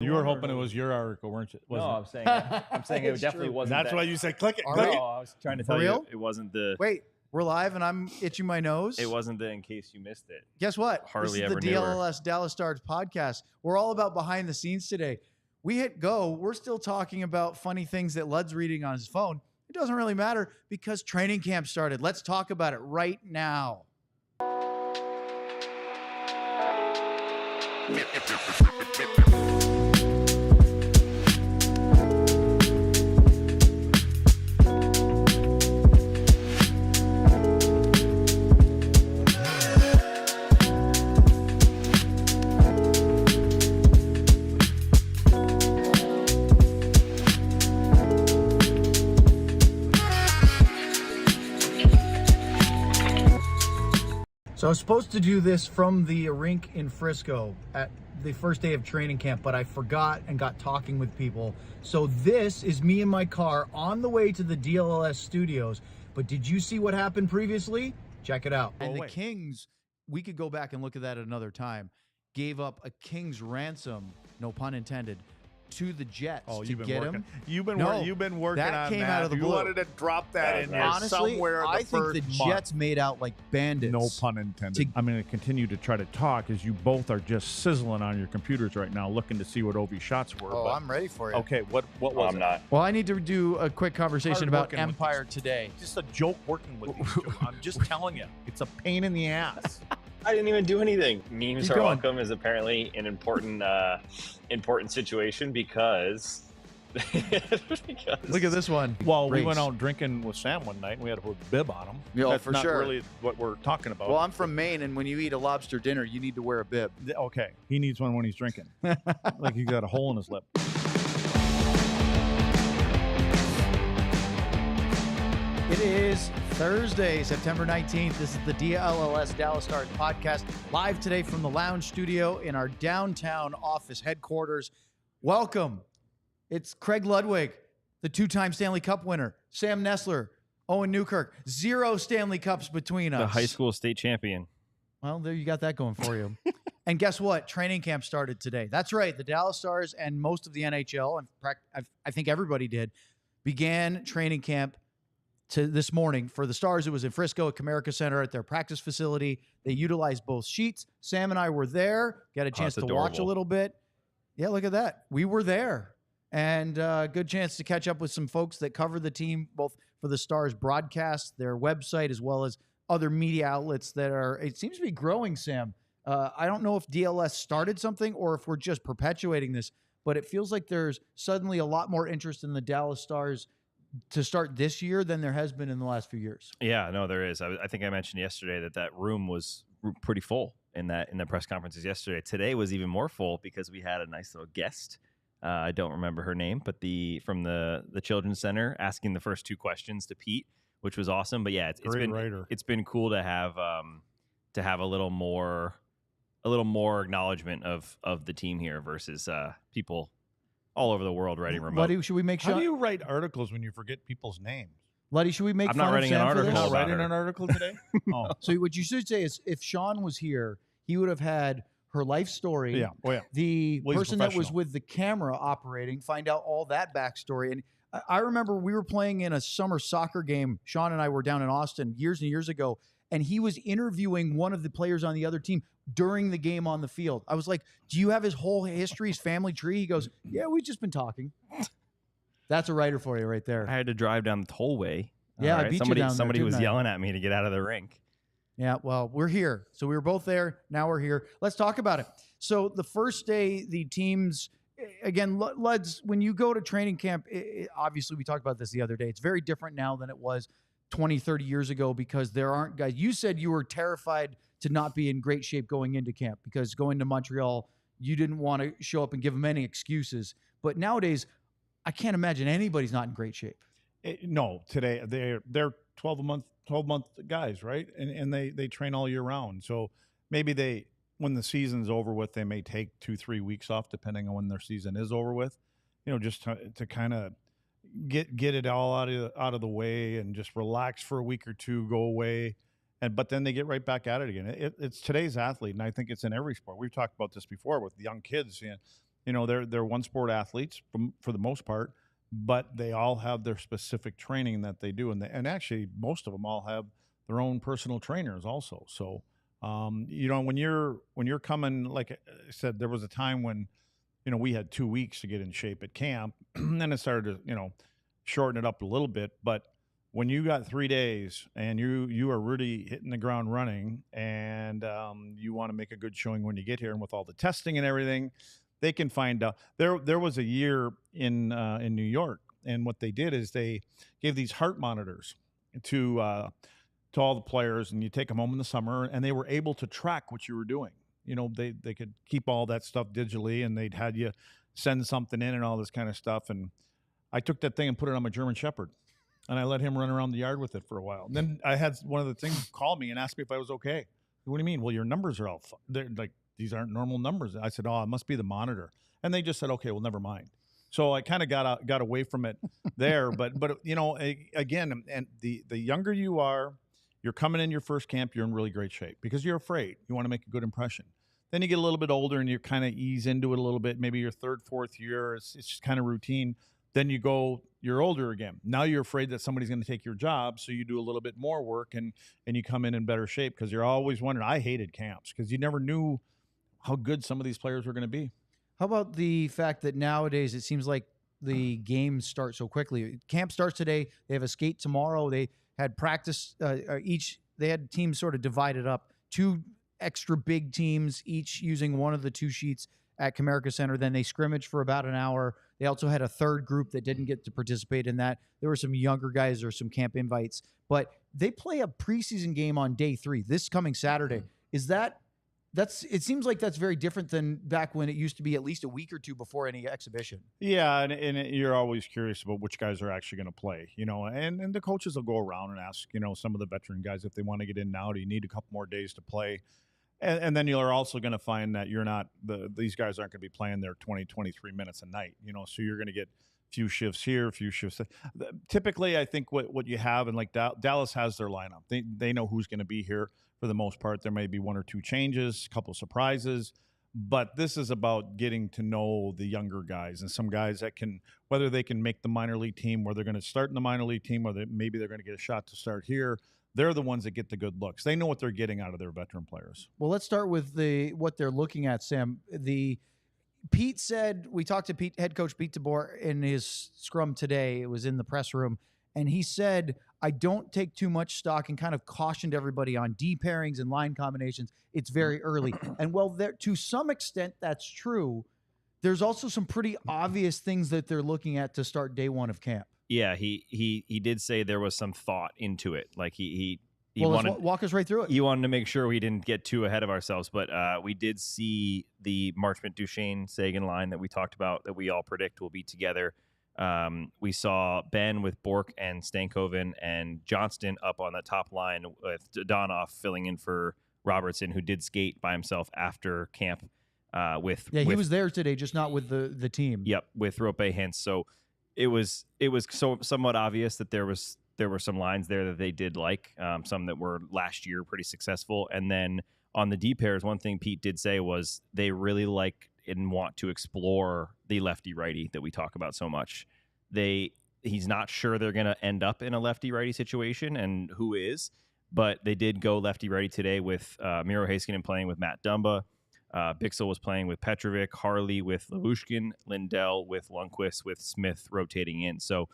You were hoping it was your article, weren't you? No, I'm saying it definitely wasn't. That's why you said click it. No, Click it. I was trying to tell you it wasn't the. Wait, we're live and I'm itching my nose. It wasn't the in case you missed it. Guess what? Hardly this is ever the knew her. DLLS Dallas Stars Podcast. We're all about behind the scenes today. We hit go. We're still talking about funny things that Lud's reading on his phone. It doesn't really matter because training camp started. Let's talk about it right now. So I was supposed to do this from the rink in Frisco at the first day of training camp, but I forgot and got talking with people. So this is me in my car on the way to the DLLS studios. But did you see what happened previously? Check it out. And the Kings, we could go back and look at that at another time, gave up a King's ransom, no pun intended, to the Jets to get him. You've been working that on came that. out of the You blue. wanted to drop that in there Honestly, somewhere. I think the Jets made out like bandits. No pun intended. I'm going to continue to try to talk as you both are just sizzling on your computers right now, looking to see what OV shots were. Oh, I'm ready for it. Okay, what was it? Not. Well, I need to do a quick conversation about working with Empire today. Just a joke working with these two. I'm just telling you, it's a pain in the ass. I didn't even do anything. Memes Keep are going. welcome is apparently an important important situation because Look at this one. Well, we Race. went out drinking with Sam one night, and we had to put a bib on him. Yeah, That's for not sure. really what we're talking about. Well, I'm from Maine, and when you eat a lobster dinner, you need to wear a bib. Okay, he needs one when he's drinking. Like he's got a hole in his lip. It is Thursday, September 19th. This is the DLLS Dallas Stars Podcast, live today from the Lounge Studio in our downtown office headquarters. Welcome. It's Craig Ludwig, the two-time Stanley Cup winner, Sam Nessler, Owen Newkirk. 0 Stanley Cups between us. the high school state champion. Well, there you got that going for you. And guess what? Training camp started today. That's right. The Dallas Stars and most of the NHL, and I think everybody did, began training camp this morning. For the Stars, it was in Frisco at Comerica Center at their practice facility. They utilized both sheets. Sam and I were there, got a chance to watch a adorable. little bit. Yeah, look at that. We were there. And good chance to catch up with some folks that cover the team, both for the Stars broadcast, their website, as well as other media outlets that are, it seems to be growing, Sam. I don't know if DLS started something or if we're just perpetuating this, but it feels like there's suddenly a lot more interest in the Dallas Stars to start this year than there has been in the last few years. Yeah, no, there is. I think I mentioned yesterday that room was pretty full in the press conferences yesterday. Today was even more full because we had a nice little guest. I don't remember her name, but from the Children's Center asking the first 2 questions to Pete, which was awesome. But yeah, it's been cool to have a little more acknowledgement of the team here versus people all over the world writing remote. Luddy, should we make How sure? do you write articles when you forget people's names? Luddy, should we make I'm fun not writing of an Sam for article this? Not about writing her. an article today? Oh, So what you should say is if Sean was here, he would have had her life story. yeah. Oh, yeah. The Well, he's person that was professional. with the camera operating, find out all that backstory. And I remember we were playing in a summer soccer game. Sean and I were down in Austin years and years ago, and he was interviewing one of the players on the other team during the game on the field. I was like, do you have his whole history, his family tree? He goes, yeah, we've just been talking. That's a writer for you right there. I had to drive down the tollway. Yeah, All I beat you somebody down there, somebody was didn't I? yelling at me to get out of the rink. Yeah, well, we're here. So we were both there. Now we're here. Let's talk about it. So the first day, the teams, again, Luds, when you go to training camp, obviously we talked about this the other day. It's very different now than it was 20, 30 years ago because there aren't guys. You said you were terrified to not be in great shape going into camp because going to Montreal, you didn't want to show up and give them any excuses. But nowadays, I can't imagine anybody's not in great shape. No, today they're 12 month guys, right? And they train all year round. So maybe when the season's over with, they may take 2-3 weeks off, depending on when their season is over with. Just to kind of get it all out of the way and just relax for a week or two, go away, but then they get right back at it again. It's today's athlete, and I think it's in every sport. We've talked about this before with the young kids. they're one sport athletes for the most part, but they all have their specific training that they do, and actually most of them all have their own personal trainers also. So when you're coming, like I said, there was a time when we had 2 weeks to get in shape at camp, and then it started to shorten it up a little bit, but when you got 3 days and you are really hitting the ground running, and you want to make a good showing when you get here, and with all the testing and everything, they can find out. There was a year in New York, and what they did is they gave these heart monitors to all the players, and you take them home in the summer, and they were able to track what you were doing. They could keep all that stuff digitally, and they'd had you send something in and all this kind of stuff. And I took that thing and put it on my German Shepherd, and I let him run around the yard with it for a while. And then I had one of the things call me and ask me if I was okay. What do you mean? Well, your numbers are all they're like, these aren't normal numbers. I said, oh, it must be the monitor. And they just said, okay, well, never mind. So I kind of got away from it there. But again, and the younger you are, you're coming in your first camp, you're in really great shape because you're afraid. You want to make a good impression. Then you get a little bit older and you kind of ease into it a little bit. Maybe your third, fourth year, it's just kind of routine. Then you're older again. Now you're afraid that somebody's going to take your job, so you do a little bit more work and you come in better shape because you're always wondering. I hated camps because you never knew how good some of these players were going to be. How about the fact that nowadays it seems like the games start so quickly? Camp starts today. They have a skate tomorrow. They had practice they had teams sort of divided up, 2 extra big teams, each using one of the 2 sheets at Comerica Center. Then they scrimmaged for about an hour. They also had a third group that didn't get to participate in that. There were some younger guys or some camp invites, but they play a preseason game on day 3 this coming Saturday. It seems like that's very different than back when it used to be at least a week or 2 before any exhibition. Yeah, and you're always curious about which guys are actually going to play, and the coaches will go around and ask, some of the veteran guys if they want to get in now. Do you need a couple more days to play? And then you're also going to find that these guys aren't going to be playing their 20, 23 minutes a night, so you're going to get a few shifts here, a few shifts there. Typically, I think what you have, and like Dallas has their lineup. They know who's going to be here for the most part. There may be 1 or 2 changes, a couple of surprises, but this is about getting to know the younger guys and some guys that whether they can make the minor league team, where they're going to start in the minor league team, or maybe they're going to get a shot to start here. They're the ones that get the good looks. They know what they're getting out of their veteran players. Well, let's start with what they're looking at, Sam. Pete said, we talked to head coach Pete DeBoer in his scrum today. It was in the press room. And he said, I don't take too much stock, and kind of cautioned everybody on D pairings and line combinations. It's very early. And to some extent, that's true. There's also some pretty obvious things that they're looking at to start day 1 of camp. Yeah, he did say there was some thought into it. Like he wanted, walk us right through it. He wanted to make sure we didn't get too ahead of ourselves, but we did see the Marchment, Duchesne, Seguin line that we talked about, that we all predict will be together. We saw Ben with Bork and Stankoven, and Johnston up on the top line with Donoff filling in for Robertson, who did skate by himself after camp. He was there today, just not with the team. Yep, with Rope Hintz. So it was somewhat obvious that there were some lines there that they did like, some that were last year pretty successful. And then on the D pairs, one thing Pete did say was they really like and want to explore the lefty-righty that we talk about so much. He's not sure they're going to end up in a lefty-righty situation, and who is, but they did go lefty-righty today with Miro Heiskanen playing with Matt Dumba. Bixel was playing with Petrovic, Harley with Lavushkin, Lindell with Lundqvist, with Smith rotating in. So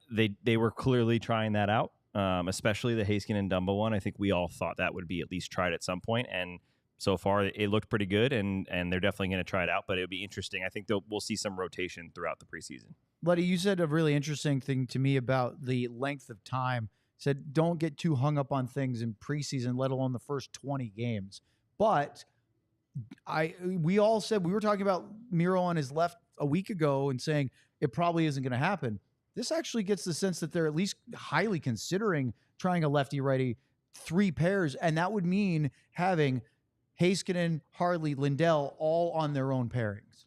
they were clearly trying that out, especially the Heiskanen and Dumba one. I think we all thought that would be at least tried at some point, and so far it looked pretty good, and they're definitely going to try it out, but it'll be interesting. I think we'll see some rotation throughout the preseason. Buddy, you said a really interesting thing to me about the length of time. Said don't get too hung up on things in preseason, let alone the first 20 games. But we all said, we were talking about Miro on his left a week ago and saying it probably isn't going to happen. This actually gets the sense that they're at least highly considering trying a lefty-righty 3 pairs, and that would mean having Heiskanen, Harley, Lindell all on their own pairings.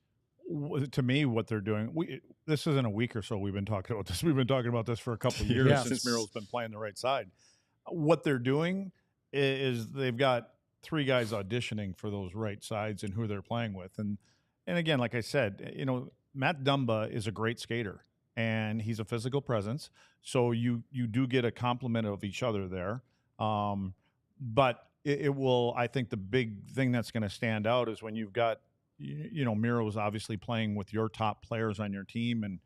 To me, what they're doing, this isn't a week or so we've been talking about this. We've been talking about this for a couple of years since Miro's been playing the right side. What they're doing is they've got 3 guys auditioning for those right sides and who they're playing with. And and again, like I said, Matt Dumba is a great skater and he's a physical presence. So you do get a compliment of each other there. But it will, I think the big thing that's going to stand out is when you've got, Miro's obviously playing with your top players on your team and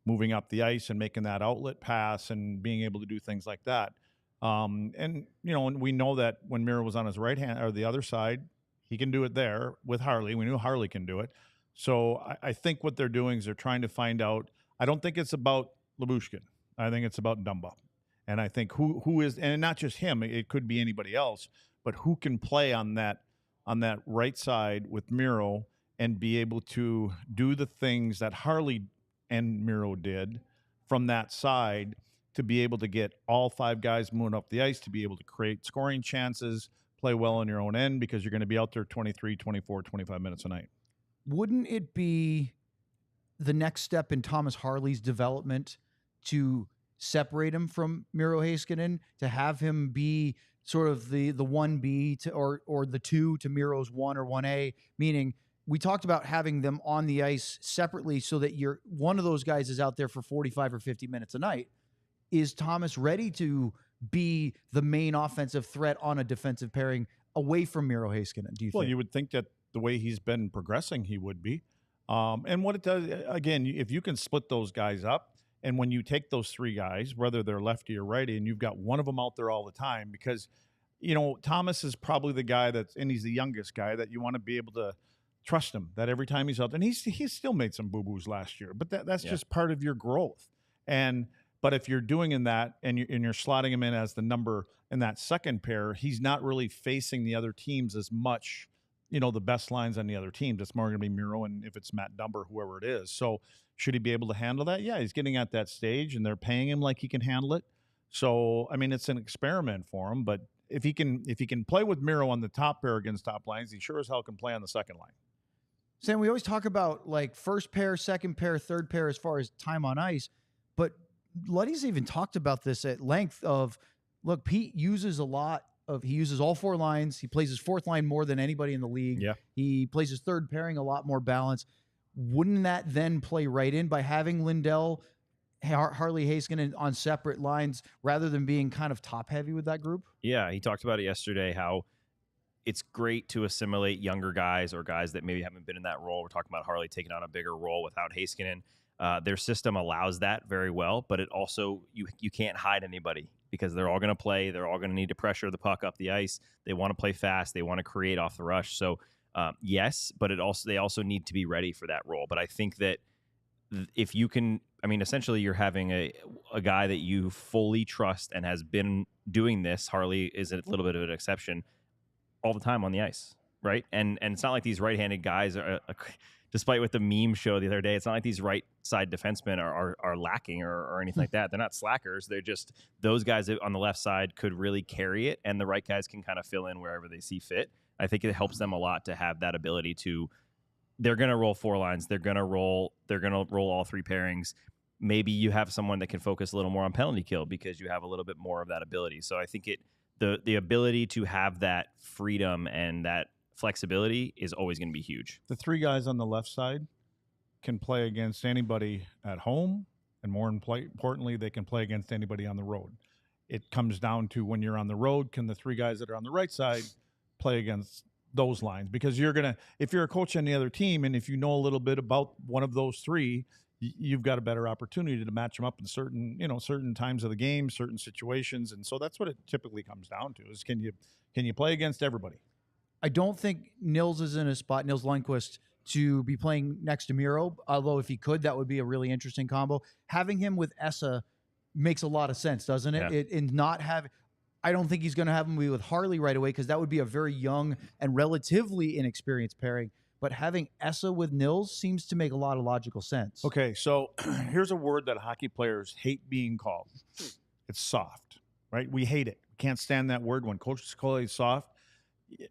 moving up the ice and making that outlet pass and being able to do things like that. And we know that when Miro was on his right hand or the other side, he can do it there with Harley. We knew Harley can do it. So I think what they're doing is they're trying to find out. I don't think it's about Lyubushkin. I think it's about Dumba. And I think who is, and not just him, it could be anybody else, but who can play on that right side with Miro and be able to do the things that Harley and Miro did from that side to be able to get all five guys moving up the ice, to be able to create scoring chances, play well on your own end, because you're going to be out there 23, 24, 25 minutes a night. Wouldn't it be the next step in Thomas Harley's development to separate him from Miro Heiskanen, to have him be sort of the 1B to or the 2 to Miro's 1 or 1A, meaning we talked about having them on the ice separately so that one of those guys is out there for 45 or 50 minutes a night. Is Thomas ready to be the main offensive threat on a defensive pairing away from Miro Heiskanen, do you think? Well, you would think that the way he's been progressing, he would be. And what it does, again, if you can split those guys up, and when you take those three guys, whether they're lefty or righty, and you've got one of them out there all the time, because, Thomas is probably the guy and he's the youngest guy that you want to be able to trust him, that every time he's out there, and he's still made some boo-boos last year, but that's just part of your growth. But if you're doing in that and you're slotting him in as the number in that second pair, he's not really facing the other teams as much, the best lines on the other teams. It's more going to be Miro, and if it's Matt Dumba, whoever it is. So should he be able to handle that? Yeah, he's getting at that stage, and they're paying him like he can handle it. So, I mean, it's an experiment for him. But if he can play with Miro on the top pair against top lines, he sure as hell can play on the second line. Sam, we always talk about like first pair, second pair, third pair as far as time on ice, but Luddy's even talked about this at length of, look, Pete uses he uses all four lines. He plays his fourth line more than anybody in the league. Yeah. He plays his third pairing a lot more balanced. Wouldn't that then play right in by having Lindell, Harley Heiskanen on separate lines rather than being kind of top heavy with that group? Yeah, he talked about it yesterday, how it's great to assimilate younger guys or guys that maybe haven't been in that role. We're talking about Harley taking on a bigger role without Heiskanen. Their system allows that very well, but it also, you can't hide anybody because they're all going to play. They're all going to need to pressure the puck up the ice. They want to play fast. They want to create off the rush. So yes, but they also need to be ready for that role. But I think that if you can, essentially you're having a guy that you fully trust and has been doing this. Harley is a little bit of an exception all the time on the ice, right? And it's not like these right-handed guys are despite what the meme showed the other day, it's not like these right side defensemen are lacking or anything like that. They're not slackers. They're just those guys on the left side could really carry it, and the right guys can kind of fill in wherever they see fit. I think it helps them a lot to have that ability to. They're going to roll four lines. They're going to roll all three pairings. Maybe you have someone that can focus a little more on penalty kill because you have a little bit more of that ability. So I think the ability to have that freedom and that flexibility is always going to be huge. The three guys on the left side can play against anybody at home, and more importantly, they can play against anybody on the road. It comes down to when you're on the road, can the three guys that are on the right side play against those lines? Because if you're a coach on the other team, and if you know a little bit about one of those three, you've got a better opportunity to match them up in certain times of the game, certain situations. And so that's what it typically comes down to is can you play against everybody? I don't think Nils is in a spot, Nils Lundqvist, to be playing next to Miro, although if he could, that would be a really interesting combo. Having him with Esa makes a lot of sense, doesn't it? Yeah. I don't think he's going to have him be with Harley right away because that would be a very young and relatively inexperienced pairing. But having Esa with Nils seems to make a lot of logical sense. Okay, so here's a word that hockey players hate being called. It's soft, right? We hate it. We can't stand that word. When coaches call it soft,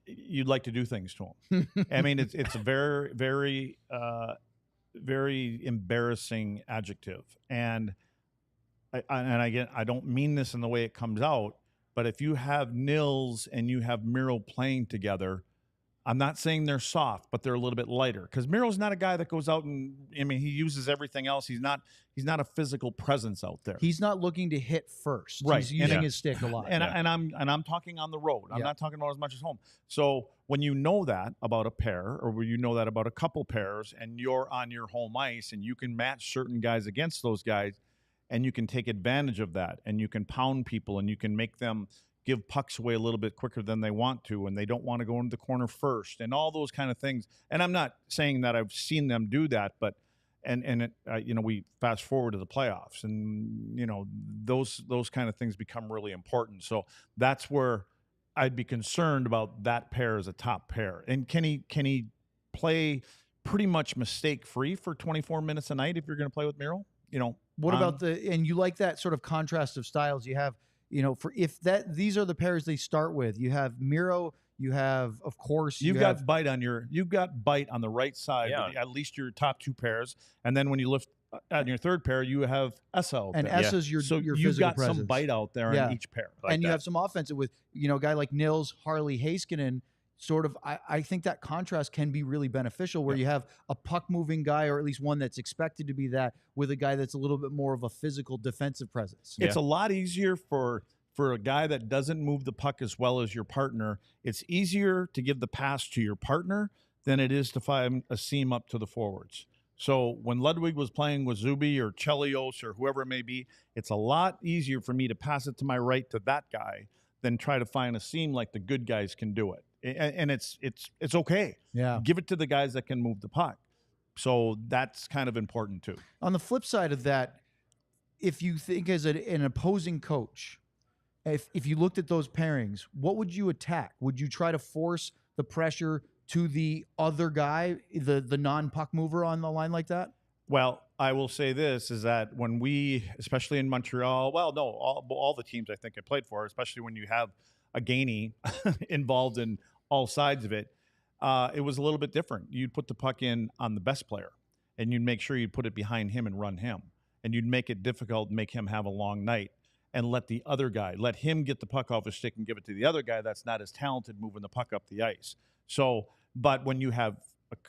you'd like to do things to them. It's a very, very, very embarrassing adjective. And I don't mean this in the way it comes out, but if you have Nils and you have Miro playing together, I'm not saying they're soft, but they're a little bit lighter. Because Miro's not a guy that goes out and, I mean, he uses everything else. He's not a physical presence out there. He's not looking to hit first. Right. He's using his stick a lot. And I'm talking on the road. I'm not talking about as much as home. So when you know that about a pair, or when you know that about a couple pairs, and you're on your home ice, and you can match certain guys against those guys, and you can take advantage of that, and you can pound people, and you can make them give pucks away a little bit quicker than they want to, and they don't want to go into the corner first, and all those kind of things. And I'm not saying that I've seen them do that, but we fast forward to the playoffs, and those kind of things become really important. So that's where I'd be concerned about that pair as a top pair. And can he play pretty much mistake free for 24 minutes a night if you're going to play with Miro? What about and you like that sort of contrast of styles you have? These are the pairs they start with. You have Miro, you have, of course, you've got bite on the right side, at least your top two pairs, and then when you lift on your third pair, you have Essa, and Essa's your you've got presence. some bite out there in each pair, and you have some offensive with a guy like Nils, Harley, Heiskanen. Sort of, I think that contrast can be really beneficial where you have a puck-moving guy, or at least one that's expected to be that, with a guy that's a little bit more of a physical defensive presence. It's a lot easier for a guy that doesn't move the puck as well as your partner. It's easier to give the pass to your partner than it is to find a seam up to the forwards. So when Ludwig was playing with Zuby or Chelios or whoever it may be, it's a lot easier for me to pass it to my right to that guy than try to find a seam like the good guys can do it. And it's okay. Yeah. Give it to the guys that can move the puck. So that's kind of important too. On the flip side of that, if you think as an opposing coach, if you looked at those pairings, what would you attack? Would you try to force the pressure to the other guy, the non-puck mover on the line like that? Well, I will say this, is that when we, especially in Montreal, all the teams I think I played for, especially when you have a Gainey involved in all sides of it, it was a little bit different. You'd put the puck in on the best player, and you'd make sure you'd put it behind him and run him. And you'd make it difficult, make him have a long night, and let him get the puck off his stick and give it to the other guy that's not as talented moving the puck up the ice. So, but when you have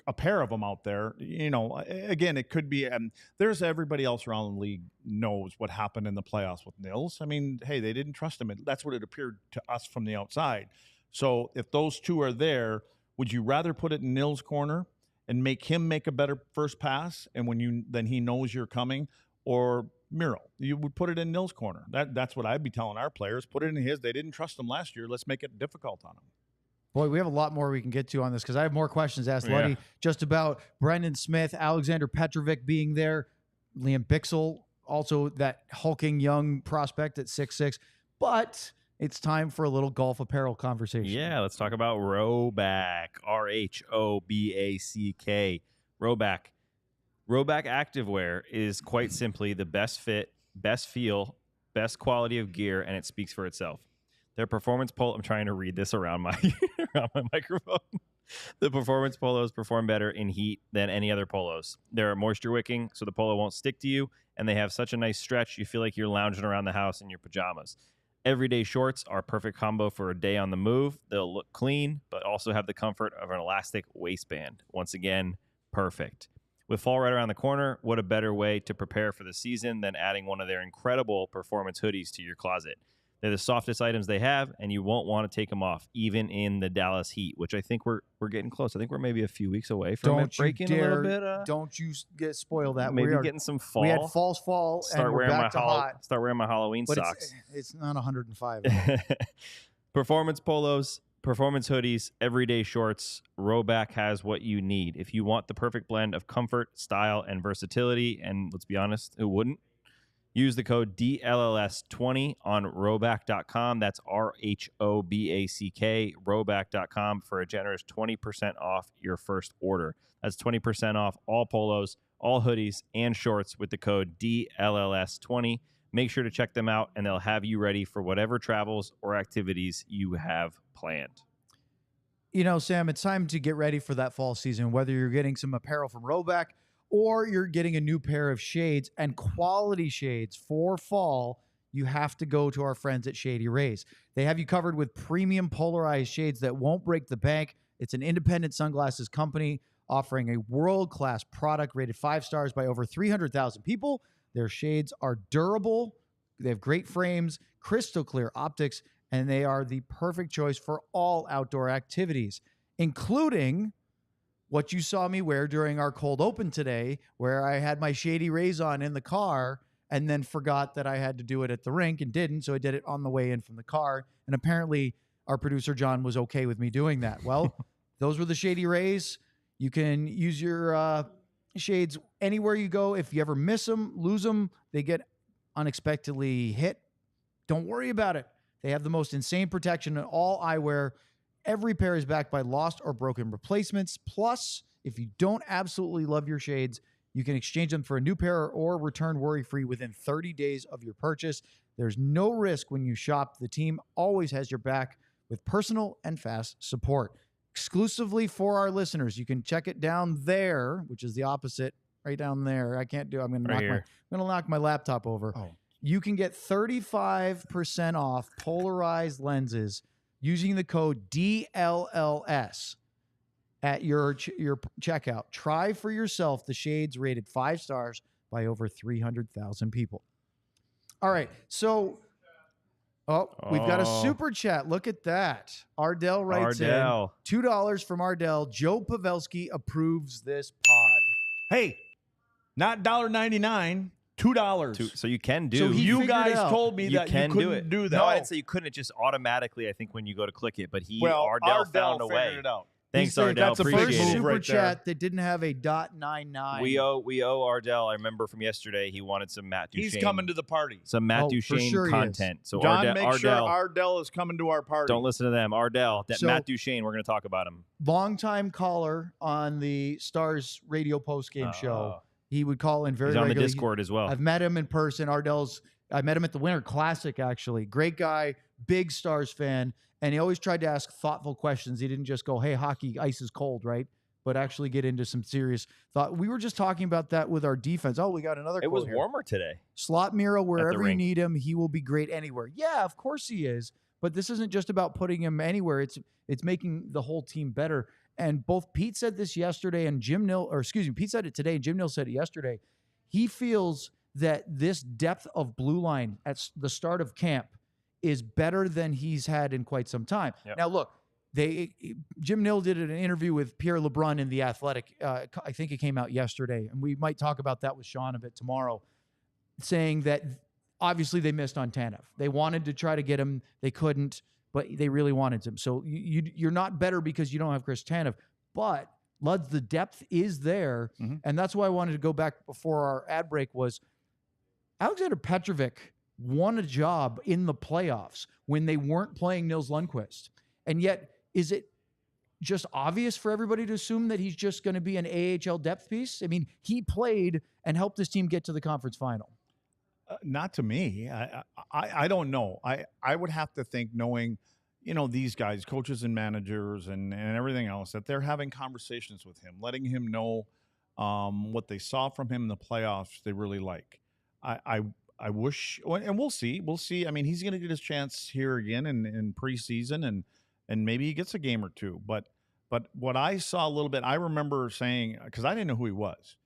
a pair of them out there, again, it could be, and there's everybody else around the league knows what happened in the playoffs with Nils. I mean, hey, they didn't trust him. That's what it appeared to us from the outside. So if those two are there, would you rather put it in Nils' corner and make him make a better first pass, and then he knows you're coming, or Miro? You would put it in Nils' corner. That's what I'd be telling our players. Put it in his. They didn't trust him last year. Let's make it difficult on him. Boy, we have a lot more we can get to on this because I have more questions to ask Luddy just about Brendan Smith, Alexander Petrovic being there, Liam Bixel, also that hulking young prospect at 6'6". But it's time for a little golf apparel conversation. Yeah, let's talk about Rhoback, RHOBACK. Rhoback. Rhoback activewear is quite simply the best fit, best feel, best quality of gear, and it speaks for itself. Their performance polo, I'm trying to read this around my microphone. The performance polos perform better in heat than any other polos. They're moisture wicking, so the polo won't stick to you, and they have such a nice stretch, you feel like you're lounging around the house in your pajamas. Everyday shorts are a perfect combo for a day on the move. They'll look clean, but also have the comfort of an elastic waistband. Once again, perfect. With fall right around the corner, what a better way to prepare for the season than adding one of their incredible performance hoodies to your closet. They're the softest items they have, and you won't want to take them off, even in the Dallas heat, which I think we're getting close. I think we're maybe a few weeks away from it breaking a little bit. Don't you get spoiled that. Maybe getting some fall. We had false fall, start and we're back to hot. Start wearing my Halloween but socks. It's not 105. Performance polos, performance hoodies, everyday shorts. Rhoback has what you need. If you want the perfect blend of comfort, style, and versatility, and let's be honest, who wouldn't? Use the code DLLS20 on rhoback.com. That's RHOBACK, rhoback.com for a generous 20% off your first order. That's 20% off all polos, all hoodies, and shorts with the code DLLS20. Make sure to check them out, and they'll have you ready for whatever travels or activities you have planned. Sam, it's time to get ready for that fall season, whether you're getting some apparel from Rhoback or you're getting a new pair of shades and quality shades for fall. You have to go to our friends at Shady Rays. They have you covered with premium polarized shades that won't break the bank It's an independent sunglasses company offering a world-class product rated 5 stars by over 300,000 people. Their shades are durable. They have great frames, crystal clear optics, and they are the perfect choice for all outdoor activities, including what you saw me wear during our cold open today, where I had my Shady Rays on in the car and then forgot that I had to do it at the rink and didn't. So I did it on the way in from the car. And apparently our producer, John, was okay with me doing that. Well, those were the Shady Rays. You can use your shades anywhere you go. If you ever miss them, lose them, they get unexpectedly hit, don't worry about it. They have the most insane protection in all eyewear. Every pair is backed by lost or broken replacements. Plus, if you don't absolutely love your shades, you can exchange them for a new pair or return worry-free within 30 days of your purchase. There's no risk when you shop. The team always has your back with personal and fast support. Exclusively for our listeners, you can check it down there, which is the opposite, right down there. I can't do it. I'm going to knock my laptop over. Oh. You can get 35% off polarized lenses using the code DLLS at your checkout. Try for yourself the shades rated 5 stars by over 300,000 people. All right, so we've got a super chat. Look at that. Ardell writes in $2 from Ardell. Joe Pavelski approves this pod. Hey, not $1.99. $2. So you can do. So you guys told me that you couldn't do that. No, I didn't say you couldn't. It just automatically, I think, when you go to click it. But Ardell found a way. It out. Thanks, Ardell. That's the Appreciate first it. super chat that didn't have a .99. We owe Ardell. I remember from yesterday he wanted some Matt Duchene. He's coming to the party. Some Matt Duchene content. So John, make sure Ardell is coming to our party. Don't listen to them. Ardell, Matt Duchene. We're going to talk about him. Longtime caller on the Stars radio postgame show. He would call in very regularly. He's on the Discord as well. I've met him in person. I met him at the Winter Classic, actually. Great guy, big Stars fan. And he always tried to ask thoughtful questions. He didn't just go, hey, hockey, ice is cold, right? But actually get into some serious thought. We were just talking about that with our defense. Oh, we got another quote. It was warmer today. Slot Miro, wherever you need him, he will be great anywhere. Yeah, of course he is. But this isn't just about putting him anywhere. It's making the whole team better. And both Pete said this yesterday and Pete said it today and Jim Nill said it yesterday. He feels that this depth of blue line at the start of camp is better than he's had in quite some time. Yep. Now, look, Jim Nill did an interview with Pierre LeBrun in The Athletic. I think it came out yesterday, and we might talk about that with Sean a bit tomorrow, saying that obviously they missed on Tanev. They wanted to try to get him. They couldn't. But they really wanted him. So you're not better because you don't have Chris Tanev. But, Luds, the depth is there. Mm-hmm. And that's why I wanted to go back before our ad break was Alexander Petrovic won a job in the playoffs when they weren't playing Nils Lundqvist. And yet, is it just obvious for everybody to assume that he's just going to be an AHL depth piece? I mean, he played and helped this team get to the conference final. Not to me. I don't know. I would have to think, knowing, these guys, coaches and managers and everything else, that they're having conversations with him, letting him know what they saw from him in the playoffs they really like. I wish, and we'll see. We'll see. I mean, he's going to get his chance here again in preseason, and maybe he gets a game or two. But what I saw a little bit, I remember saying, because I didn't know who he was.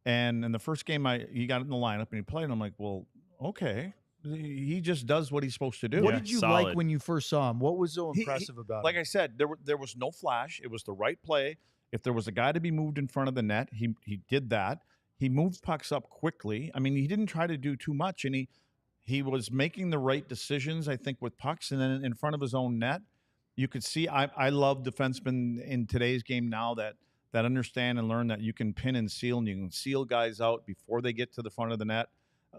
And in the first game, he got in the lineup and he played, and I'm like, well, okay. He just does what he's supposed to do. What did you like when you first saw him? What was so impressive about him? Like I said, there was no flash. It was the right play. If there was a guy to be moved in front of the net, he did that. He moved pucks up quickly. I mean, he didn't try to do too much, and he was making the right decisions, I think, with pucks. And then in front of his own net, you could see, I love defensemen in today's game now that understand and learn that you can pin and seal, and you can seal guys out before they get to the front of the net.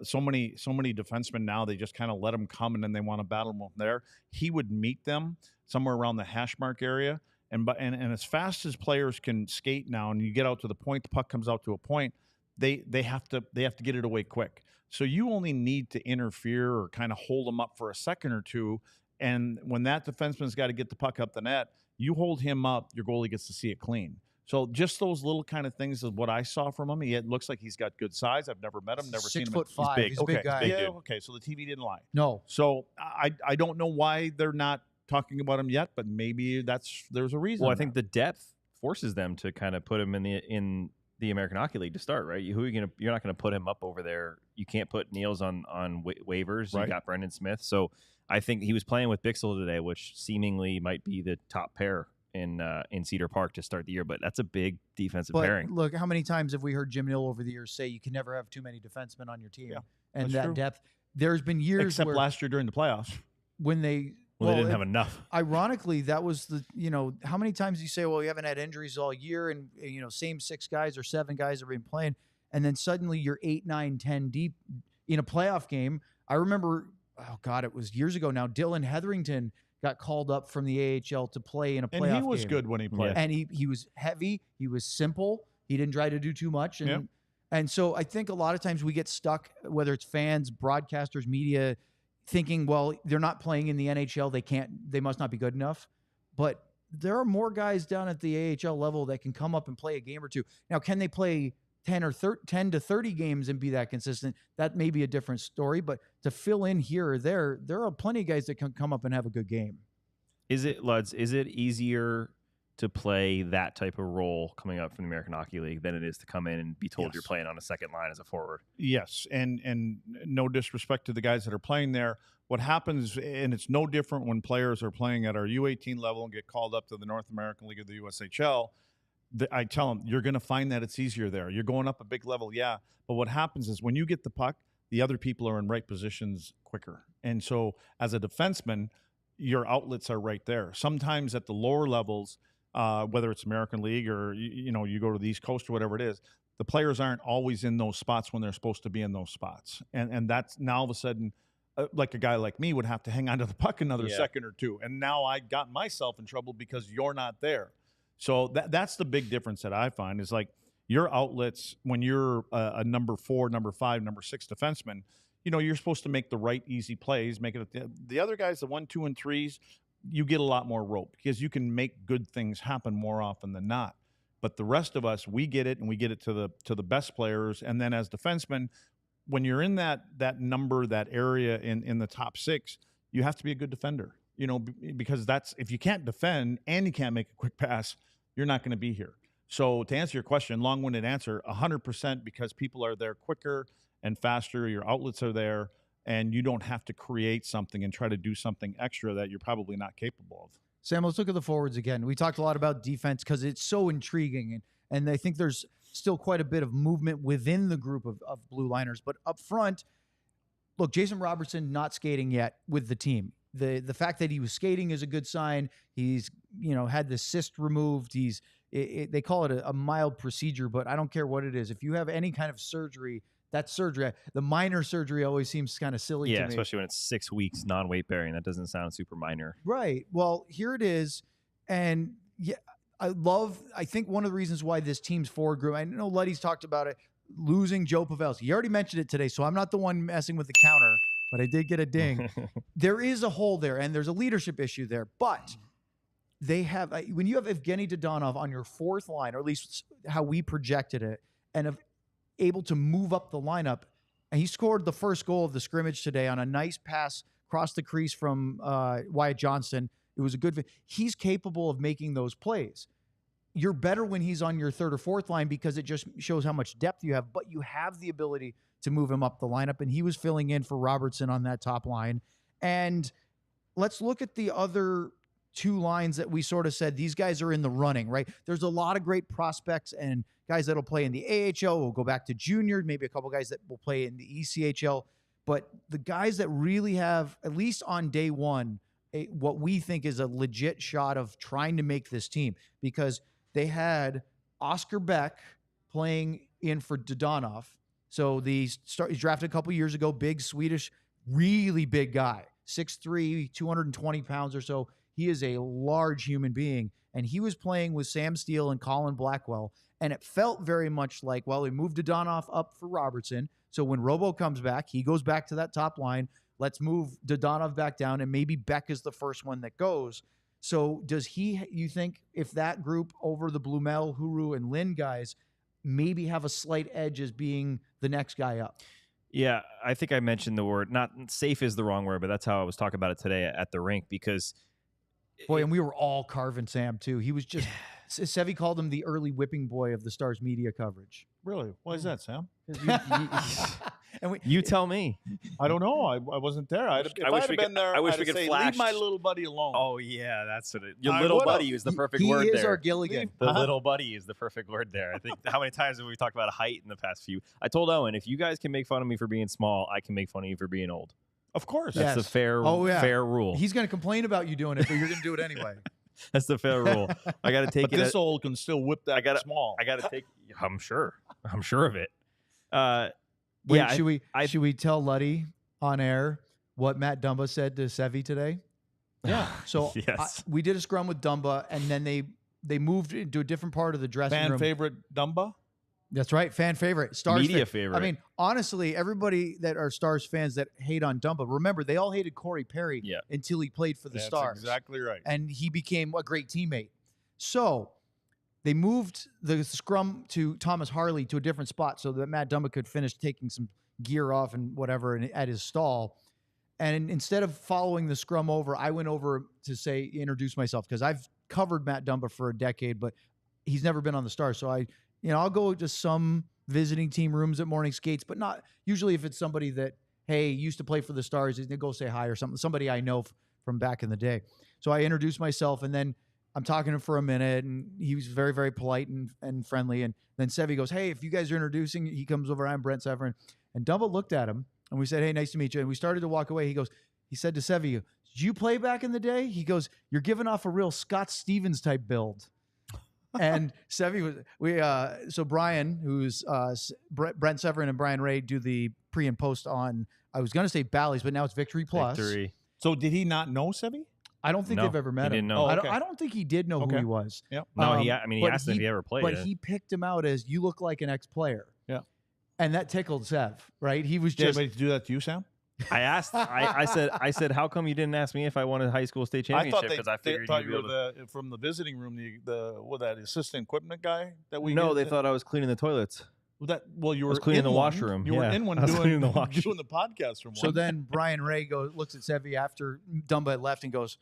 So many defensemen now, they just kind of let them come, and then they want to battle them there. He would meet them somewhere around the hash mark area, and as fast as players can skate now, and you get out to the point, the puck comes out to a point, they have to get it away quick. So you only need to interfere or kind of hold them up for a second or two, and when that defenseman's got to get the puck up the net, you hold him up, your goalie gets to see it clean. So just those little kind of things is what I saw from him. It looks like he's got good size. I've never met him, never seen him. 6'5". He's big. He's a big guy. Yeah, okay. So the TV didn't lie. No. So I don't know why they're not talking about him yet, but maybe there's a reason. Well, I think the depth forces them to kind of put him in the American Hockey League to start, right? You're not gonna put him up over there. You can't put Niels on waivers. Right. You got Brendan Smith, so I think he was playing with Bixel today, which seemingly might be the top pair in Cedar Park to start the year. But that's a big defensive pairing. Look, how many times have we heard Jim Nill over the years say you can never have too many defensemen on your team? Yeah, and that's that true. depth. There's been years except where last year during the playoffs. when they They didn't have enough. Ironically, that was how many times you say, well, you haven't had injuries all year, and same 6 guys or 7 guys have been playing, and then suddenly you're 8, 9, 10 deep in a playoff game. I remember, oh God, it was years ago now. Dylan Hetherington got called up from the AHL to play in a playoff game. And he was good when he played. And he was heavy. He was simple. He didn't try to do too much. And so I think a lot of times we get stuck, whether it's fans, broadcasters, media, thinking, well, they're not playing in the NHL. They must not be good enough. But there are more guys down at the AHL level that can come up and play a game or two. Now, can they play 10 to 30 games and be that consistent? That may be a different story, but to fill in here or there are plenty of guys that can come up and have a good game. Is it easier to play that type of role coming up from the American Hockey League than it is to come in and be told you're playing on a second line as a forward? Yes, and no disrespect to the guys that are playing there. What happens, and it's no different when players are playing at our U18 level and get called up to the North American League of the USHL, I tell them, you're going to find that it's easier there. You're going up a big level, yeah. But what happens is when you get the puck, the other people are in right positions quicker. And so as a defenseman, your outlets are right there. Sometimes at the lower levels, whether it's American League or, you go to the East Coast or whatever it is, the players aren't always in those spots when they're supposed to be in those spots. And that's now all of a sudden, like a guy like me would have to hang on to the puck another second or two. And now I got myself in trouble because you're not there. So that's the big difference that I find is like your outlets when you're a number 4, number 5, number 6 defenseman, you're supposed to make the right easy plays, make it the other guys, the 1, 2, and 3s, you get a lot more rope because you can make good things happen more often than not. But the rest of us, we get it, and we get it to the best players. And then as defensemen, when you're in that number, that area in the top 6, you have to be a good defender. Because that's if you can't defend and you can't make a quick pass, you're not going to be here. So to answer your question, long-winded answer, 100% because people are there quicker and faster. Your outlets are there, and you don't have to create something and try to do something extra that you're probably not capable of. Sam, let's look at the forwards again. We talked a lot about defense because it's so intriguing, and I think there's still quite a bit of movement within the group of blue liners. But up front, look, Jason Robertson not skating yet with the team. The fact that he was skating is a good sign. He's had the cyst removed. They call it a mild procedure, but I don't care what it is. If you have any kind of surgery, that's surgery. The minor surgery always seems kind of silly to me. Yeah, especially when it's 6 weeks non-weight bearing. That doesn't sound super minor. Right. Well, here it is. And yeah, I think one of the reasons why this team's forward group, I know Luddy's talked about it, losing Joe Pavelski. He already mentioned it today, so I'm not the one messing with the counter, but I did get a ding. There is a hole there, and there's a leadership issue there. But they have, when you have Evgeny Dodonov on your 4th line, or at least how we projected it, and able to move up the lineup, and he scored the first goal of the scrimmage today on a nice pass across the crease from Wyatt Johnston. It was a good. He's capable of making those plays. You're better when he's on your 3rd or 4th line because it just shows how much depth you have, but you have the ability to move him up the lineup, and he was filling in for Robertson on that top line. And let's look at the other 2 lines that we sort of said these guys are in the running, right? There's a lot of great prospects and guys that'll play in the AHL, will go back to junior, maybe a couple guys that will play in the ECHL. But the guys that really have, at least on day one, what we think is a legit shot of trying to make this team, because they had Oscar Beck playing in for Dodonov. So he's drafted a couple years ago, big Swedish, really big guy, 6'3", 220 pounds or so. He is a large human being, and he was playing with Sam Steele and Colin Blackwell, and it felt very much like, well, we moved Dodonov up for Robertson, so when Robo comes back, he goes back to that top line. Let's move Dodonov back down, and maybe Beck is the first one that goes. So does you think if that group over the Blumel, Huru, and Lynn guys maybe have a slight edge as being the next guy up? Yeah, I think I mentioned the word, not safe is the wrong word, but that's how I was talking about it today at the rink, because Boy, and we were all carving Sam too. He was just Sevy called him the early whipping boy of the Stars media coverage. Really? Why is that, Sam? And You tell me. I don't know. I wasn't there. If I I wish had we been could- there, I wish I'd we could say, flash- leave my little buddy alone. Oh yeah, that's what your I little would've. buddy is the perfect he word is there. our Gilligan. The Uh-huh. little buddy is the perfect word there. I think how many times have we talked about height in the past few? I told Owen, if you guys can make fun of me for being small, I can make fun of you for being old. Of course. That's the Yes. fair rule. He's going to complain about you doing it, but you're going to do it anyway. That's the fair rule. I got to take But it. this old can still whip that small. I got to take. I'm sure of it. Wait, Yeah, should we tell Luddy on air what Matt Dumba said to Sevy today? Yeah. So Yes. we did a scrum with Dumba, and then they moved into a different part of the dressing Fan room. favorite Dumba? That's right, fan favorite, Stars Media fan. favorite. I mean, honestly, everybody that are Stars fans that hate on Dumba, remember they all hated Corey Perry Yeah. until he played for the That's Stars. exactly right. And he became a great teammate. So they moved the scrum to Thomas Harley to a different spot so that Matt Dumba could finish taking some gear off and whatever at his stall. And instead of following the scrum over, I went over to introduce myself because I've covered Matt Dumba for a decade, but he's never been on the Stars. So I'll go to some visiting team rooms at morning skates, but not usually if it's somebody that, hey, used to play for the Stars, they go say hi or something, somebody I know from back in the day. So I introduced myself, and then I'm talking to him for a minute, and he was very, very polite and friendly. And then Sevy goes, hey, if you guys are introducing, he comes over, I'm Brent Severin. And Dumba looked at him, and we said, hey, nice to meet you. And we started to walk away. He said to Sevy, did you play back in the day? He goes, you're giving off a real Scott Stevens type build. And Sevy was, so Brian, who's Brent Severin and Brian Ray do the pre and post on, I was going to say Bally's, but now it's Victory Plus. Victory. So did he not know Sevy? I don't think No, they've ever met he him. didn't know. Oh, okay. I don't think he did know who Okay. he was. Yep. No, he but asked if he ever played. But he picked him out as, you look like an ex-player. Yeah. And that tickled Sev, right? He was Did just, anybody do that to you, Sam? I asked. I said, how come you didn't ask me if I won a high school state I championship? thought Because I figured thought you'd you be were able to. from the visiting room, that assistant equipment guy that we No, get? they thought I was cleaning the toilets. You were was cleaning in the one. washroom. You were Yeah, in one I was doing cleaning the washroom. the podcast from so one. then Brian Ray looks at Sevy after Dumba had left and goes,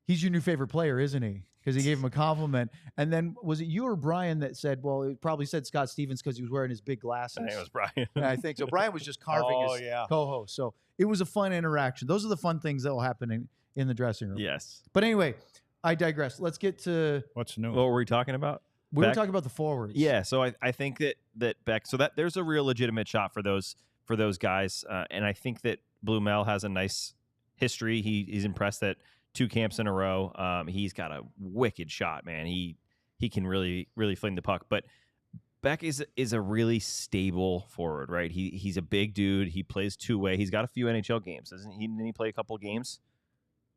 he's your new favorite player, isn't he? Because he gave him a compliment. And then was it you or Brian that said, well, it probably said Scott Stevens because he was wearing his big glasses. I think it was Brian. And I think so. Brian was just carving his co-host. So it was a fun interaction. Those are the fun things that will happen in the dressing room. Yes. But anyway, I digress. Let's get to, What's new? What were we talking about? we were Beck? talking about the forwards. Yeah, so I think that Beck, so that there's a real legitimate shot for those guys, and I think that Blue Mel has a nice history. He's impressed at 2 camps in a row. He's got a wicked shot, man. He can really fling the puck. But Beck is a really stable forward, right? He's a big dude. He plays two-way. He's got a few NHL games, doesn't he? Didn't he play a couple games?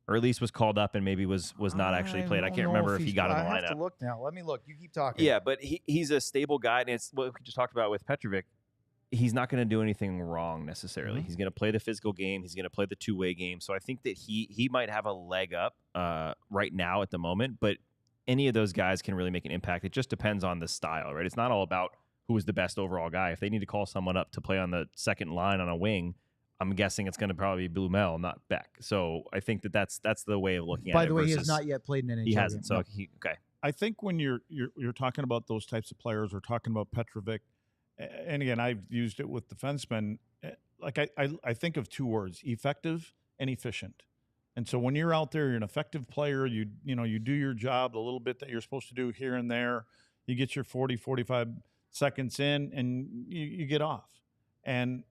Or at least was called up and maybe was not actually played. I can't remember if he got in the I have lineup. to look now. Let me look. You keep talking. Yeah, but he's a stable guy, and it's what we just talked about with Petrovic. He's not going to do anything wrong necessarily. Mm-hmm. He's going to play the physical game. He's going to play the two-way game. So I think that he might have a leg up right now at the moment, but any of those guys can really make an impact. It just depends on the style, right? It's not all about who is the best overall guy. If they need to call someone up to play on the second line on a wing, I'm guessing it's going to probably be Blue Mel, not Beck. So I think that's the way of looking at it. By the way, he has versus- not yet played in an NHL He hasn't. game. So No. okay. I think when you're talking about those types of players, or talking about Petrovic, and again, I've used it with defensemen. Like I think of 2 words: effective and efficient. And so when you're out there, you're an effective player. You do your job, the little bit that you're supposed to do here and there. You get your 40, 45 seconds in, and you get off. And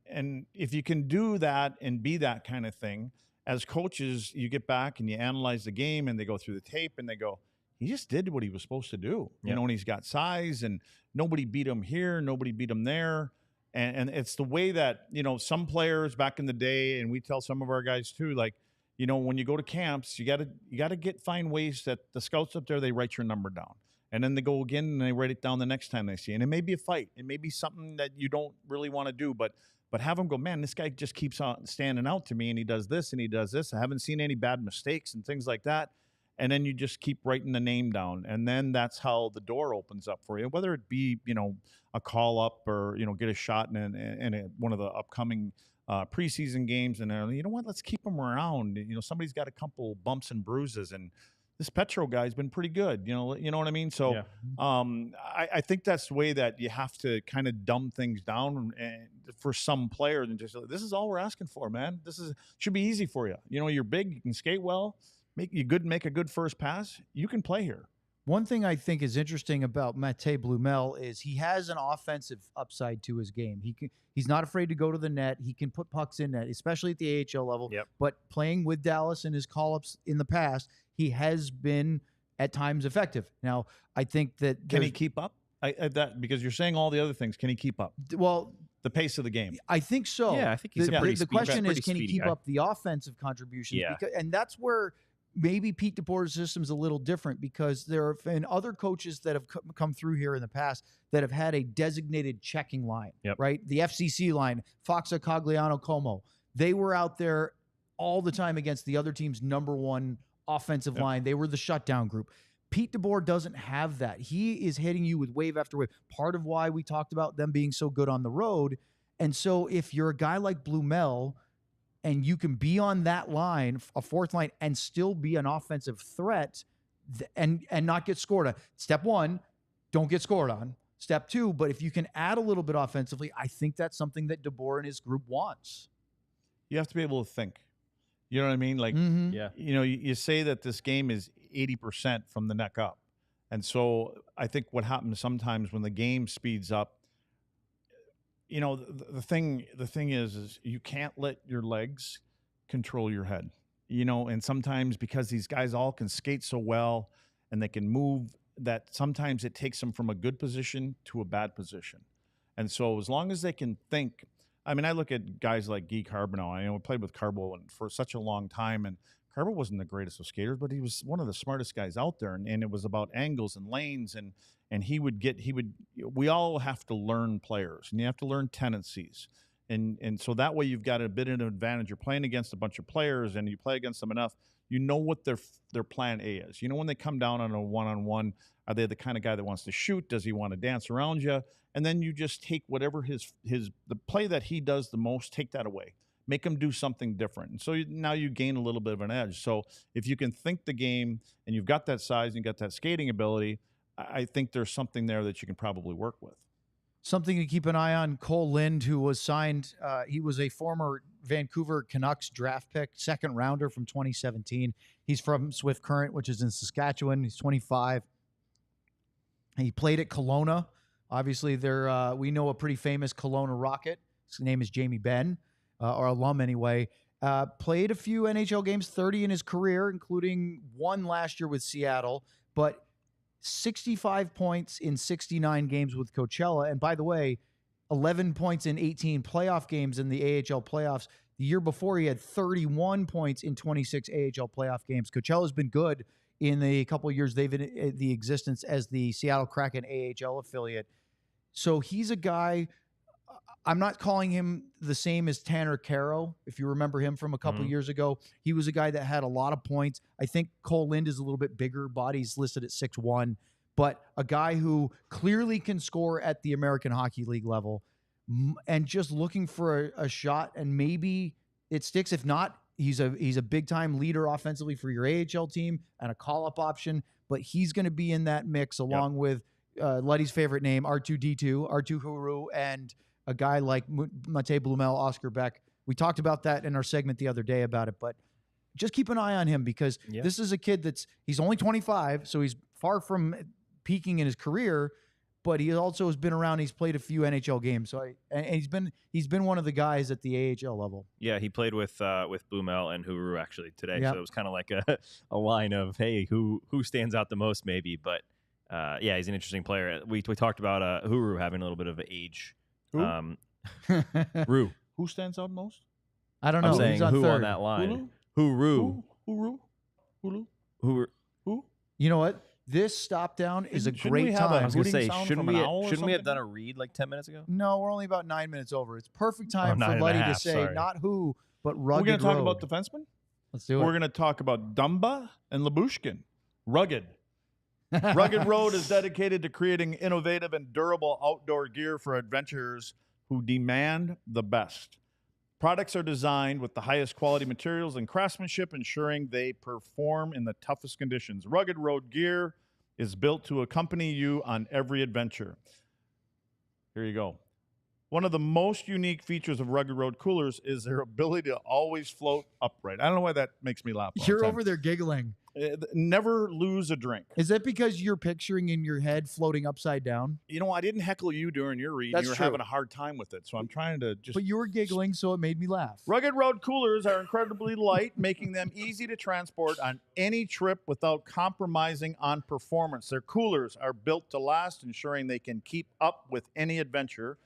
if you can do that and be that kind of thing, as coaches, you get back and you analyze the game, and they go through the tape and they go, he just did what he was supposed to do. Yeah. You know, and he's got size, and nobody beat him here, nobody beat him there. And it's the way that, some players back in the day, and we tell some of our guys too, like, when you go to camps, you gotta find ways that the scouts up there, they write your number down. And then they go again and they write it down the next time they see it. And it may be a fight. It may be something that you don't really want to do, but have them go, man, this guy just keeps on standing out to me, and he does this and he does this. I haven't seen any bad mistakes and things like that. And then you just keep writing the name down. And then that's how the door opens up for you, whether it be, a call up or, get a shot in one of the upcoming preseason games. And you know what, let's keep them around. Somebody's got a couple bumps and bruises, and this Petro guy's been pretty good. You know what I mean? So I think that's the way that you have to kind of dumb things down and for some players and just, this is all we're asking for, man. Should be easy for you. You know, you're big, you can skate well, make a good first pass. You can play here. One thing I think is interesting about Matej Blumel is he has an offensive upside to his game. He's not afraid to go to the net. He can put pucks in net, especially at the AHL level. Yep. But playing with Dallas and his call-ups in the past, he has been at times effective. Now, I think that can he keep up? Because you're saying all the other things. Can he keep up? Well, the pace of the game. I think so. Yeah, I think he's the question is, can he keep up the offensive contributions? Yeah. And that's where maybe Pete DeBoer's system is a little different, because there have been other coaches that have come through here in the past that have had a designated checking line, right? The FCC line, Foxa, Cogliano, Como. They were out there all the time against the other team's number one offensive line. They were the shutdown group. Pete DeBoer doesn't have that. He is hitting you with wave after wave. Part of why we talked about them being so good on the road. And so if you're a guy like Blumel, and you can be on that line, a fourth line, and still be an offensive threat and not get scored on. Step one, don't get scored on. Step two, but if you can add a little bit offensively, I think that's something that DeBoer and his group wants. You have to be able to think. You know what I mean? Like, you know, you say that this game is 80% from the neck up. And so I think what happens sometimes when the game speeds up, you know, the thing is you can't let your legs control your head, you know, and sometimes because these guys all can skate so well and they can move, that sometimes it takes them from a good position to a bad position. And so as long as they can think, I mean, I look at guys like Guy Carbonneau. I played with Carbo for such a long time, and Carbo wasn't the greatest of skaters, but he was one of the smartest guys out there. And it was about angles and lanes, and we all have to learn players, and you have to learn tendencies. And so that way you've got a bit of an advantage. You're playing against a bunch of players, and you play against them enough, you know what their plan A is. You know, when they come down on a one-on-one, are they the kind of guy that wants to shoot? Does he want to dance around you? And then you just take whatever the play that he does the most, take that away. Make him do something different. And so now you gain a little bit of an edge. So if you can think the game and you've got that size and you've got that skating ability, I think there's something there that you can probably work with. Something to keep an eye on, Cole Lind, who was signed. He was a former Vancouver Canucks draft pick, second rounder from 2017. He's from Swift Current, which is in Saskatchewan. He's 25. He played at Kelowna. Obviously, we know a pretty famous Kelowna Rocket. His name is Jamie Benn, or alum anyway. Played a few NHL games, 30 in his career, including one last year with Seattle. But 65 points in 69 games with Coachella. And by the way, 11 points in 18 playoff games in the AHL playoffs. The year before, he had 31 points in 26 AHL playoff games. Coachella's been good in the couple of years they've been the existence as the Seattle Kraken AHL affiliate. So he's a guy, I'm not calling him the same as Tanner Caro. If you remember him from a couple of years ago, he was a guy that had a lot of points. I think Cole Lind is a little bit bigger. Body's listed at 6'1", but a guy who clearly can score at the American Hockey League level and just looking for a shot, and maybe it sticks. If not, he's a big-time leader offensively for your AHL team and a call-up option, but he's going to be in that mix along with Luddy's favorite name, R2D2, R2 Huru, and a guy like Matej Blumel, Oscar Beck. We talked about that in our segment the other day about it, but just keep an eye on him because this is a kid he's only 25, so he's far from peaking in his career, but he also has been around. He's played a few NHL games, so he's been one of the guys at the AHL level. Yeah, he played with Blumel and Huru actually today, so it was kind of like a line of, hey, who stands out the most maybe, but yeah, he's an interesting player. We talked about Huru having a little bit of age. Rue. Who stands out most? I don't know. I'm saying He's on who third. on that line? Huru. You know what? This stop down is a great time. I was going to say, shouldn't we have done a read like 10 minutes ago? No, we're only about 9 minutes over. It's perfect time for Luddy to say not who, but rugged. We're going to talk about defensemen? Let's do it. We're going to talk about Dumba and Labushkin. Rugged. Rugged Road is dedicated to creating innovative and durable outdoor gear for adventurers who demand the best. Products are designed with the highest quality materials and craftsmanship, ensuring they perform in the toughest conditions. Rugged Road gear is built to accompany you on every adventure. Here you go. One of the most unique features of Rugged Road coolers is their ability to always float upright. I don't know why that makes me laugh. You're over there giggling. Never lose a drink. Is that because you're picturing in your head floating upside down? You know, I didn't heckle you during your read. That's you were true. having a hard time with it, so I'm trying to just... But you were giggling, so it made me laugh. Rugged Road coolers are incredibly light, making them easy to transport on any trip without compromising on performance. Their coolers are built to last, ensuring they can keep up with any adventure,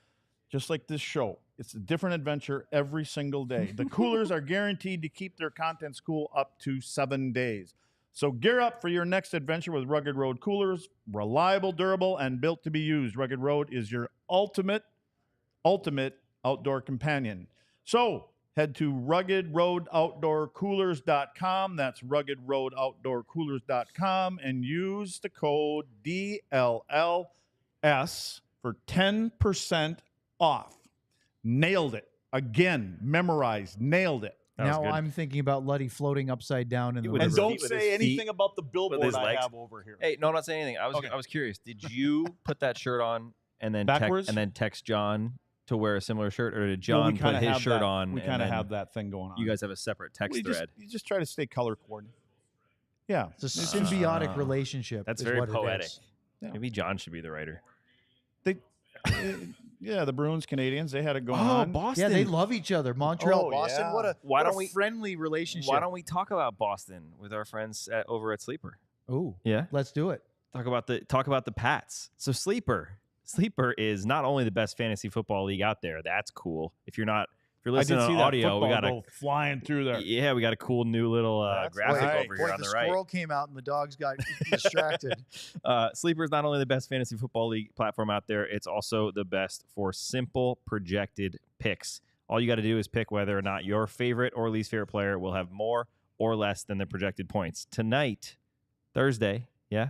just like this show. It's a different adventure every single day. The coolers are guaranteed to keep their contents cool up to 7 days. So gear up for your next adventure with Rugged Road coolers. Reliable, durable, and built to be used. Rugged Road is your ultimate outdoor companion. So head to ruggedroadoutdoorcoolers.com. That's ruggedroadoutdoorcoolers.com and use the code DLLS for 10% off. Nailed it. Again, memorized. Nailed it. Now I'm thinking about Luddy floating upside down in the river. And don't say anything about the billboard I have over here. Hey, no, I'm not saying anything. I was curious. Did you put that shirt on and then text John to wear a similar shirt, or did John put his shirt on? We kind of have that thing going on. You guys have a separate text thread. You just try to stay color coordinated. Yeah, it's a symbiotic relationship. That's very poetic. Yeah. Maybe John should be the writer. Yeah, the Bruins, Canadians, they had it going on. Boston. Yeah, they love each other. Montreal, Boston. Yeah. What a friendly relationship. Why don't we talk about Boston with our friends over at Sleeper? Oh, yeah, let's do it. Talk about the Pats. So Sleeper is not only the best fantasy football league out there. That's cool. If you're listening on audio, we got a flying through there. Yeah, we got a cool new little graphic over here on the right. The squirrel came out and the dogs got distracted. Sleeper is not only the best fantasy football league platform out there, it's also the best for simple projected picks. All you got to do is pick whether or not your favorite or least favorite player will have more or less than the projected points. Tonight, Thursday, yeah?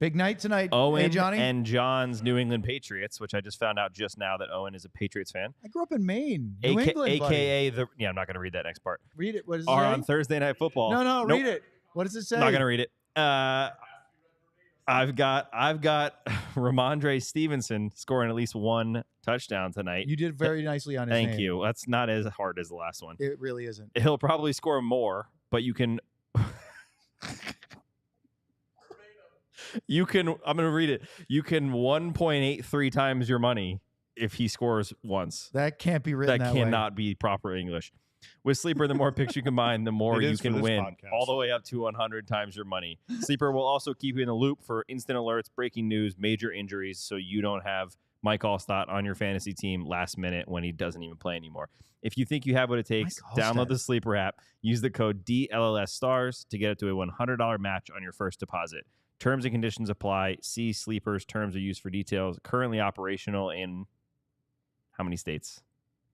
Big night tonight, Owen Johnny? And John's New England Patriots, which I just found out just now that Owen is a Patriots fan. I grew up in Maine. New England, AKA I'm not going to read that next part. Read it. What does it say? On Thursday Night Football. No, read it. What does it say? I'm not going to read it. I've got Ramondre Stevenson scoring at least one touchdown tonight. You did very nicely on his name. Thank you. That's not as hard as the last one. It really isn't. He'll probably score more, but you can... I'm going to read it. You can 1.83 times your money if he scores once. That can't be written that way. That cannot be proper English. With Sleeper, the more picks you combine, the more you can win. Podcast. All the way up to 100 times your money. Sleeper will also keep you in the loop for instant alerts, breaking news, major injuries, so you don't have Mike Allstott on your fantasy team last minute when he doesn't even play anymore. If you think you have what it takes, download the Sleeper app. Use the code DLLS Stars to get it to a $100 match on your first deposit. Terms and conditions apply. See Sleeper's terms of use for details. Currently operational in how many states?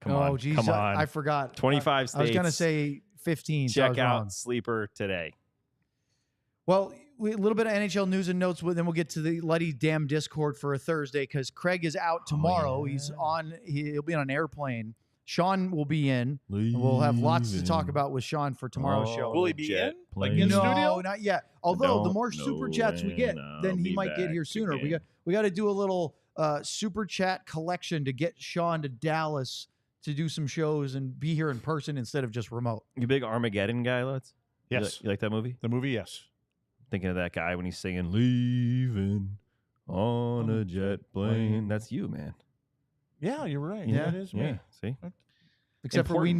Come on. I forgot. 25 states. I was going to say 15. Check out Sleeper today. Well, a little bit of NHL news and notes, then we'll get to the Luddy Damn Discord for a Thursday because Craig is out tomorrow. He'll be on an airplane. Sean will be in. We'll have lots to talk about with Sean for tomorrow's show. Will he be in? Like in no, studio? Not yet. Although the more super chats we get, then he might get here sooner. Again. We got to do a little super chat collection to get Sean to Dallas to do some shows and be here in person instead of just remote. You a big Armageddon guy, Lutz? Yes. You like that movie? The movie, yes. Thinking of that guy when he's singing "Leaving on a jet plane." That's you, man. Yeah, you're right. Yeah, it is me. Yeah. See? Except for we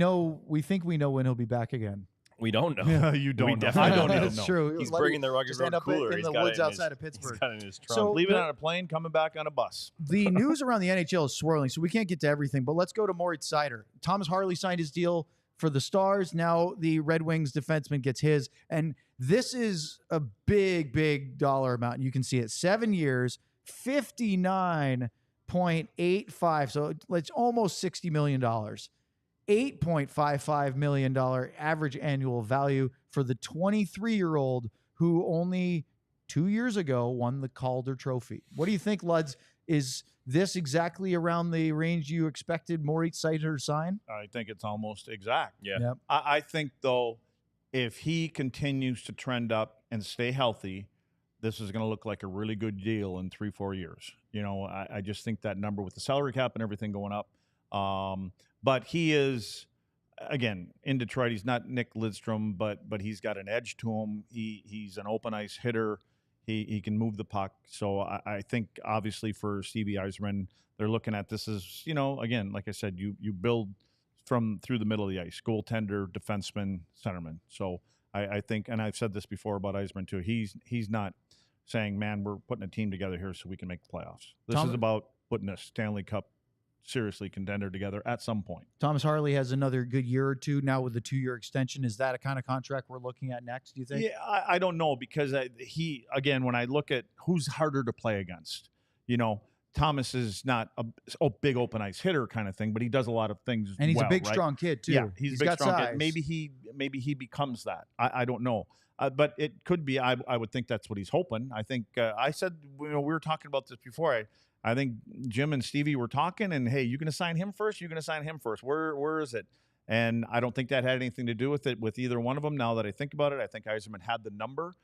think we know when he'll be back again. We don't know. Yeah, you don't We know. definitely I don't even That's know. true. He's bringing the Rugged Road cooler. in the woods outside of Pittsburgh. He's got it in his trunk. So- Leaving on a plane, coming back on a bus. The news around the NHL is swirling, so we can't get to everything, but let's go to Moritz Seider. Thomas Harley signed his deal for the Stars. Now the Red Wings defenseman gets his, and this is a big, big dollar amount. You can see it. 7 years, $59.85. So it's almost $60 million. $8.55 million average annual value for the 23-year-old who only 2 years ago won the Calder Trophy. What do you think, Luds? Is this exactly around the range you expected Moritz Seider to sign? I think it's almost exact. Yeah. Yep. I think, though, if he continues to trend up and stay healthy, this is going to look like a really good deal in 3-4 years. I just think that number with the salary cap and everything going up. But he is, again, in Detroit, he's not Nick Lidstrom, but he's got an edge to him. He's an open ice hitter. He can move the puck. So I think, obviously, for Stevie Yzerman, they're looking at this as, again, like I said, you build through the middle of the ice, goaltender, defenseman, centerman. So I think, and I've said this before about Yzerman too, he's not saying, man, we're putting a team together here so we can make the playoffs. This is about putting a Stanley Cup seriously contender together at some point. Thomas Harley has another good year or two now with the 2-year extension. Is that a kind of contract we're looking at next, do you think? Yeah, I don't know, because when I look at who's harder to play against, Thomas is not a big open ice hitter kind of thing, but he does a lot of things. And he's a big, right? strong kid too. Yeah, he's a big, strong size. kid. Maybe he becomes that. I don't know. But it could be. I would think that's what he's hoping. I think I said, we were talking about this before. I think Jim and Stevie were talking, and hey, you going to sign him first? You're going to sign him first. Where is it? And I don't think that had anything to do with it with either one of them. Now that I think about it, I think Yzerman had the number.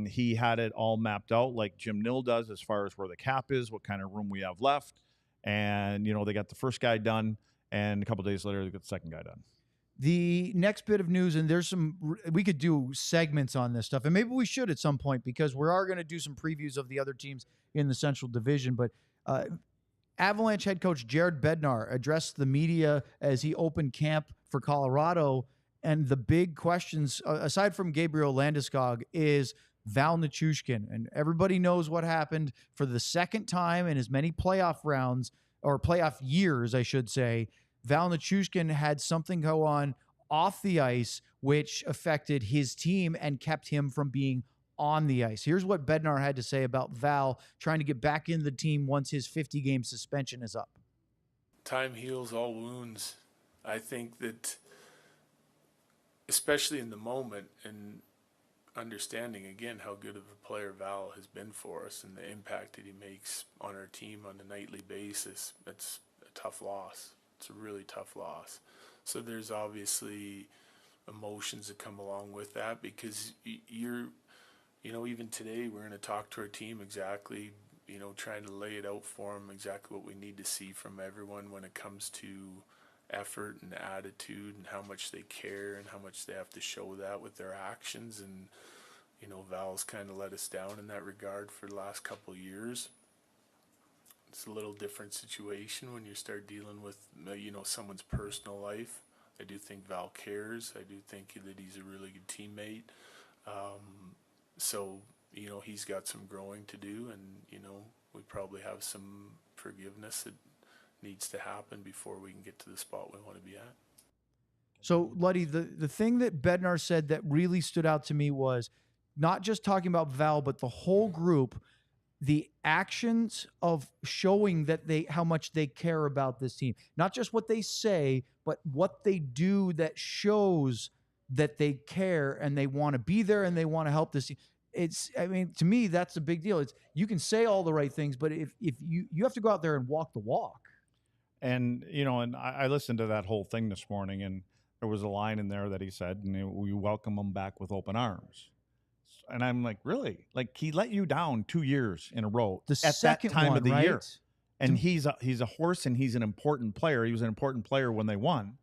He had it all mapped out like Jim Nill does as far as where the cap is, what kind of room we have left. And, they got the first guy done, and a couple of days later, they got the second guy done. The next bit of news, and we could do segments on this stuff, and maybe we should at some point, because we are going to do some previews of the other teams in the Central Division. But Avalanche head coach Jared Bednar addressed the media as he opened camp for Colorado, and the big questions, aside from Gabriel Landeskog, is Val Nichushkin. And everybody knows what happened for the second time in as many playoff rounds, or playoff years, I should say. Val Nichushkin had something go on off the ice, which affected his team and kept him from being on the ice. Here's what Bednar had to say about Val trying to get back in the team once his 50-game suspension is up. Time heals all wounds. I think that, especially in the moment, and understanding again how good of a player Val has been for us and the impact that he makes on our team on a nightly basis, it's a tough loss. It's a really tough loss. So there's obviously emotions that come along with that, because even today we're going to talk to our team exactly, trying to lay it out for them exactly what we need to see from everyone when it comes to effort and attitude and how much they care and how much they have to show that with their actions. And, Val's kind of let us down in that regard for the last couple of years. It's a little different situation when you start dealing with, someone's personal life. I do think Val cares. I do think that he's a really good teammate. So, he's got some growing to do, and, we probably have some forgiveness that needs to happen before we can get to the spot we want to be at. So, Luddy, the thing that Bednar said that really stood out to me was not just talking about Val, but the whole group, the actions of showing that how much they care about this team. Not just what they say, but what they do that shows that they care and they want to be there and they want to help this team. To me, that's a big deal. You can say all the right things, but if you have to go out there and walk the walk. And, and I listened to that whole thing this morning, and there was a line in there that he said, we welcome them back with open arms. And I'm like, really? Like, he let you down 2 years in a row at that time of the right? year. And he's a horse, and he's an important player. He was an important player when they won.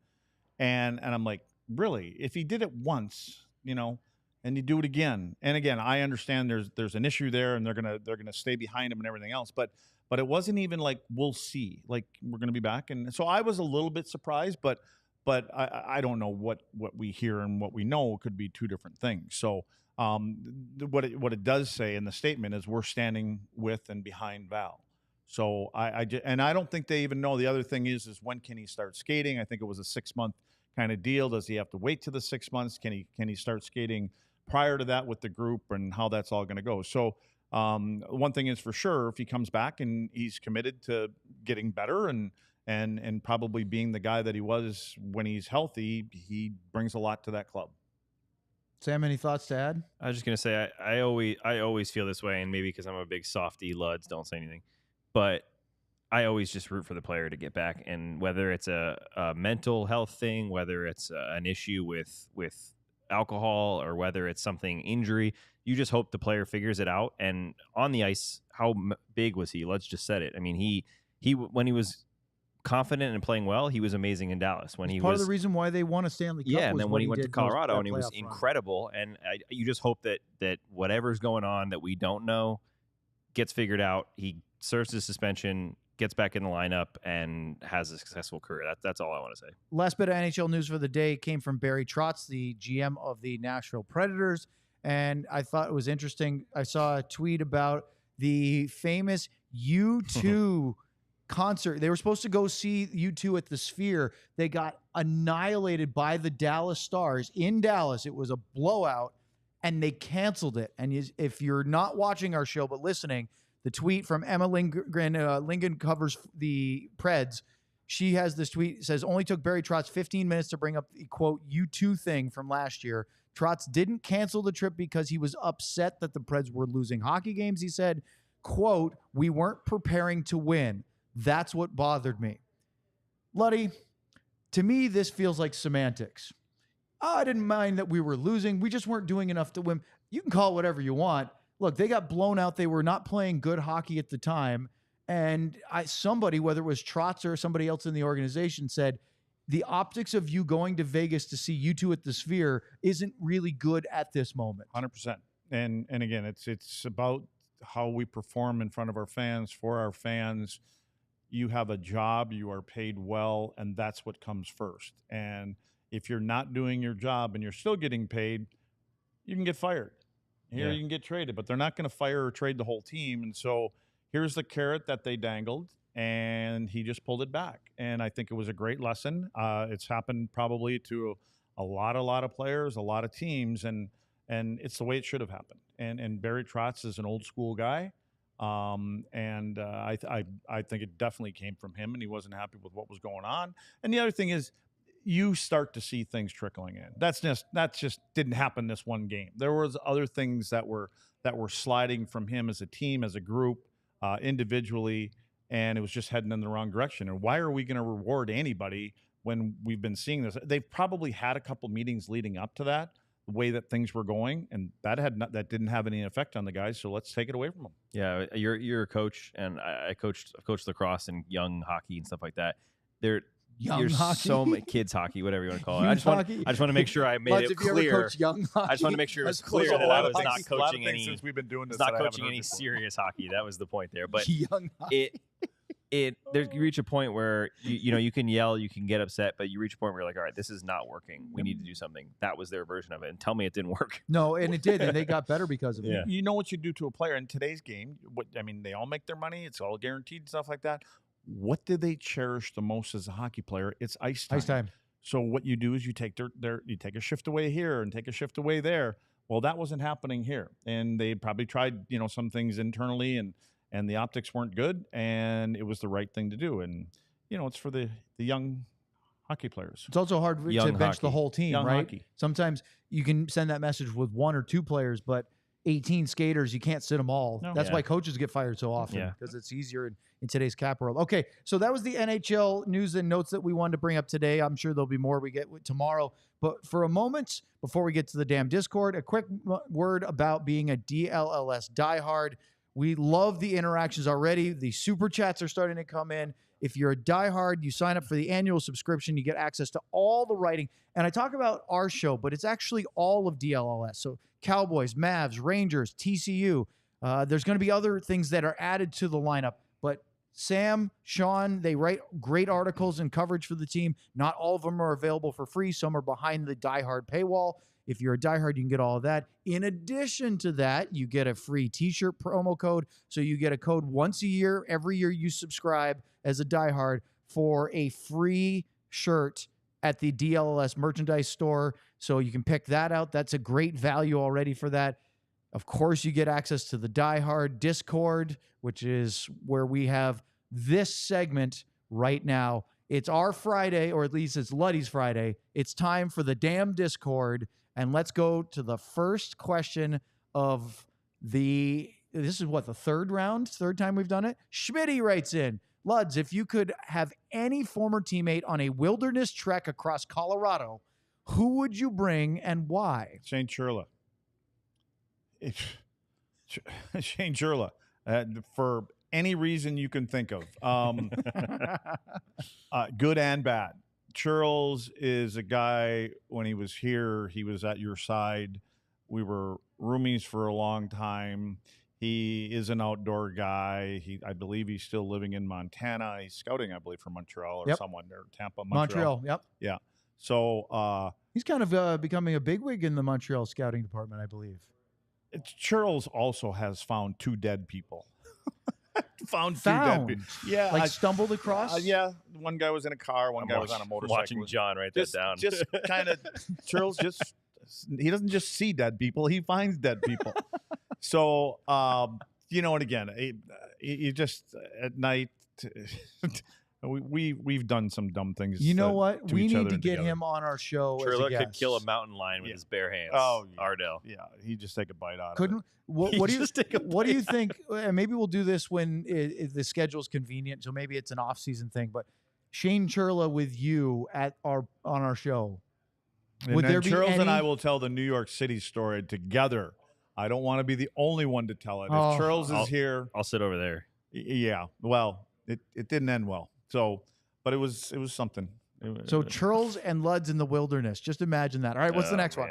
And I'm like, really? If he did it once, and you do it again and again, I understand there's an issue there, and they're gonna stay behind him and everything else. But it wasn't even like, we'll see, like, we're gonna be back. And so I was a little bit surprised, but I don't know what we hear and what we know could be two different things. So what it does say in the statement is we're standing with and behind Val. So I don't think they even know. The other thing is when can he start skating? I think it was a 6-month kind of deal. Does he have to wait to the 6 months? Can he start skating prior to that with the group, and how that's all going to go? So one thing is for sure, if he comes back and he's committed to getting better and probably being the guy that he was when he's healthy, he brings a lot to that club. Sam, any thoughts to add? I was just going to say, I always feel this way, and maybe because I'm a big softy, Luds, don't say anything. but I always just root for the player to get back. And whether it's a mental health thing, whether it's an issue with alcohol, or whether it's something injury, you just hope the player figures it out. And on the ice, how big was he? Let's just set it. I mean, he when he was confident and playing well, he was amazing in Dallas. When he part was of the reason why they won a Stanley Cup. yeah, and was then what when he went to did Colorado, that and he was playoff run. incredible. And you just hope that whatever's going on that we don't know gets figured out. He serves his suspension, gets back in the lineup, and has a successful career. That's all I want to say. Last bit of NHL news for the day came from Barry Trotz, the GM of the Nashville Predators. And I thought it was interesting. I saw a tweet about the famous U2 concert. They were supposed to go see U2 at the Sphere. They got annihilated by the Dallas Stars in Dallas. It was a blowout, and they canceled it. And if you're not watching our show but listening, the tweet from Emma Lingen covers the Preds. She has this tweet. It says, only took Barry Trotz 15 minutes to bring up the, quote, U2 thing from last year. Trotz didn't cancel the trip because he was upset that the Preds were losing hockey games. He said, quote, we weren't preparing to win. That's what bothered me. Luddy, to me, this feels like semantics. I didn't mind that we were losing. We just weren't doing enough to win. You can call it whatever you want. Look, they got blown out. They were not playing good hockey at the time. And somebody, whether it was Trotz or somebody else in the organization, said, the optics of you going to Vegas to see U2 at the Sphere isn't really good at this moment. 100%. And again, it's about how we perform in front of our fans, for our fans. You have a job, you are paid well, and that's what comes first. And if you're not doing your job and you're still getting paid, you can get fired. Here you can get traded, but they're not going to fire or trade the whole team. And so here's the carrot that they dangled, and he just pulled it back. And I think it was a great lesson. It's happened probably to a lot of players, a lot of teams, and it's the way it should have happened. And Barry Trotz is an old school guy. I think it definitely came from him, and he wasn't happy with what was going on. And the other thing is, you start to see things trickling in. That just didn't happen this one game. There was other things that were sliding from him as a team, as a group, individually, and it was just heading in the wrong direction. And why are we going to reward anybody when we've been seeing this? They've probably had a couple meetings leading up to that, the way that things were going, and that didn't have any effect on the guys. So let's take it away from them. Yeah, you're a coach, and I've coached lacrosse and young hockey and stuff like that. Young hockey? So many kids hockey, whatever you want to call it. Youth hockey? I just want to make sure I made Luds, it if you clear. ever coach young hockey, I just want to make sure it was that's clear close. that I was not coaching any. Since we've been doing this, not coaching any serious hockey. That was the point there. But young hockey. you reach a point where you can yell, you can get upset, but you reach a point where you're like, all right, this is not working. We need to do something. That was their version of it. And tell me it didn't work. No, and it did, and they got better because of it. You know what you do to a player in today's game. They all make their money. It's all guaranteed and stuff like that. What do they cherish the most as a hockey player? It's ice time. Ice time. So what you do is you take you take a shift away here and take a shift away there. Well, that wasn't happening here, and they probably tried some things internally, and the optics weren't good, and it was the right thing to do. And it's for the young hockey players. It's also hard to bench the whole team, Young right? hockey. Sometimes you can send that message with one or two players, but 18 skaters, you can't sit them all. No. That's why coaches get fired so often, because it's easier in today's cap world. Okay, so that was the NHL news and notes that we wanted to bring up today. I'm sure there'll be more we get tomorrow. But for a moment, before we get to the damn Discord, a quick word about being a DLLS diehard. We love the interactions already. The super chats are starting to come in. If you're a diehard, you sign up for the annual subscription. You get access to all the writing. And I talk about our show, but it's actually all of DLLS. So Cowboys, Mavs, Rangers, TCU. There's going to be other things that are added to the lineup. But Sam, Sean, they write great articles and coverage for the team. Not all of them are available for free. Some are behind the diehard paywall. If you're a diehard, you can get all of that. In addition to that, you get a free t-shirt promo code. So you get a code once a year, every year you subscribe as a diehard, for a free shirt at the DLLS merchandise store. So you can pick that out. That's a great value already for that. Of course, you get access to the diehard Discord, which is where we have this segment right now. It's our Friday, or at least it's Luddy's Friday. It's time for the damn Discord. And let's go to the first question of the this is what, the third time we've done it. Schmitty writes in, Luds, if you could have any former teammate on a wilderness trek across Colorado, who would you bring and why? Shane Churla. Shane Churla. For any reason you can think of. Good and bad. Churls is a guy, when he was here, he was at your side. We were roomies for a long time. He is an outdoor guy. I believe he's still living in Montana. He's scouting, I believe, for Montreal or someone there, Tampa, Montreal. Yep. Yeah. So he's kind of becoming a bigwig in the Montreal scouting department, I believe. Churls also has found 2 dead people. Found 2 dead people. Yeah. Like stumbled across? Yeah. One guy was in a car. One guy was on a motorcycle. Watching John write that down. Just kind of, Churls he doesn't just see dead people. He finds dead people. So, and again, you just at night, we've done some dumb things. You know what? We need to get together. him on our show. Churla as a guest. could kill a mountain lion with his bare hands. Oh, yeah. Ardell. Yeah, he'd just take a bite out Couldn't. of it. What do you think? Maybe we'll do this when the schedule's convenient. So maybe it's an off-season thing. But Shane Churla with you on our show. And Would then there be Charles any... and I will tell the New York City story together. I don't want to be the only one to tell it. Oh. If Charles is here, I'll sit over there. Yeah. Well, it didn't end well. So, but it was something. So Churls and Luds in the wilderness. Just imagine that. All right, what's the next one?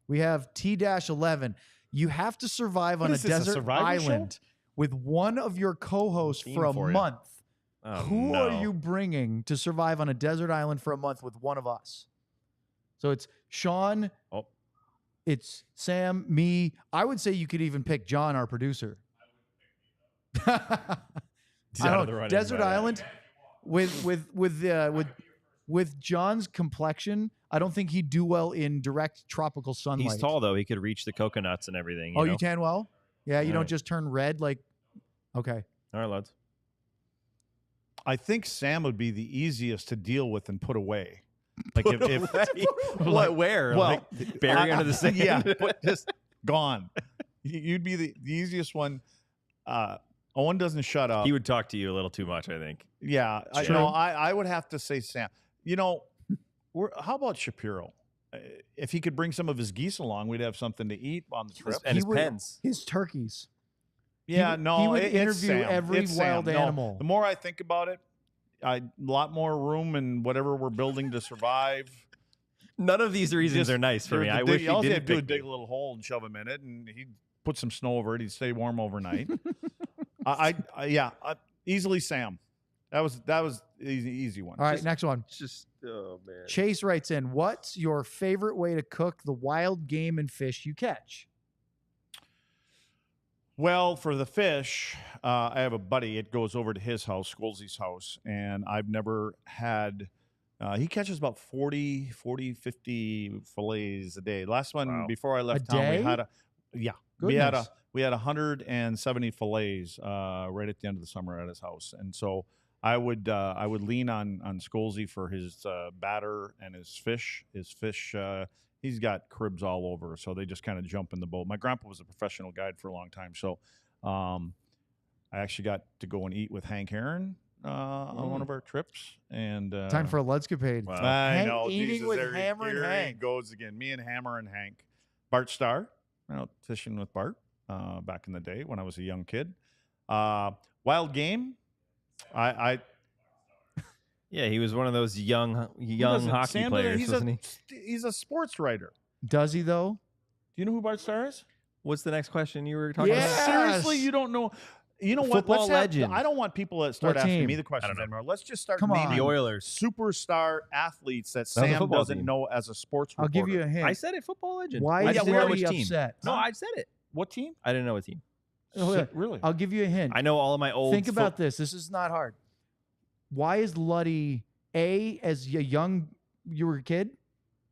We have T-11. You have to survive on a desert island with one of your co-hosts for a month. Oh, Who are you bringing to survive on a desert island for a month with one of us? So it's Sean, it's Sam, me. I would say you could even pick John, our producer. Desert island with John's complexion. I don't think he'd do well in direct tropical sunlight. He's tall though; he could reach the coconuts and everything. You tan well? Yeah, you don't just turn red like. Okay. All right, lads. I think Sam would be the easiest to deal with and put away. Like What? Where? Well, like bury under the sand. Yeah, but just gone. You'd be the easiest one. Owen doesn't shut up. He would talk to you a little too much, I think. Yeah, I would have to say Sam. How about Shapiro? If he could bring some of his geese along, we'd have something to eat on the trip. And his pens. His turkeys. Yeah, he would interview every wild animal. The more I think about it, a lot more room in whatever we're building to survive. None of these reasons are nice for me. I wish he didn't do dig a little hole and shove him in it, and he'd put some snow over it. He'd stay warm overnight. Easily Sam. That was easy one. All right, next one. Oh man. Chase writes in, what's your favorite way to cook the wild game and fish you catch? Well, for the fish, I have a buddy. It goes over to his house, Scholzy's house, and I've never had he catches about 40, 50 fillets a day. Last one before I left town, we had we had 170 fillets right at the end of the summer at his house. And so I would lean on Scholzy for his batter and his fish. He's got cribs all over, so they just kind of jump in the boat. My grandpa was a professional guide for a long time, so I actually got to go and eat with Hank Heron on one of our trips. And time for a Ludscapade. Wow. I know. Eating with Hammer and Hank. He goes again. Me and Hammer and Hank. Bart Starr, out fishing with Bart back in the day when I was a young kid. Wild game. Yeah, he was one of those young hockey players, wasn't he? He's a sports writer. Does he, though? Do you know who Bart Starr is? What's the next question you were talking about? Seriously, you don't know? You know what? Football legend. I don't want people to start asking me the questions anymore. Let's just start naming the Oilers. Superstar athletes that Sam doesn't know as a sports reporter. I'll give you a hint. I said it, football legend. Why is he upset? No, I said it. What team? I didn't know what team. Really? I'll give you a hint. I know all of my old. Think about this. This is not hard. Why is Luddy as a young? You were a kid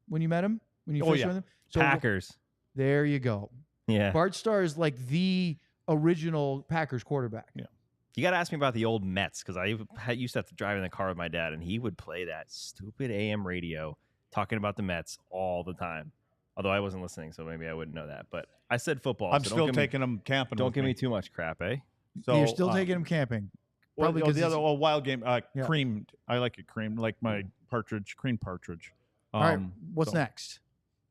when you met him. When you fished with him. So Packers. There you go. Yeah. Bart Starr is like the original Packers quarterback. Yeah. You got to ask me about the old Mets because I used to have to drive in the car with my dad, and he would play that stupid AM radio talking about the Mets all the time. Although I wasn't listening, so maybe I wouldn't know that. But I said football. I'm so still taking them camping. Don't with give me too much crap, eh? So You're still taking him camping. Probably well, because the other wild game, Yeah. creamed. I like it creamed, like my partridge, cream partridge. All right, what's so- next?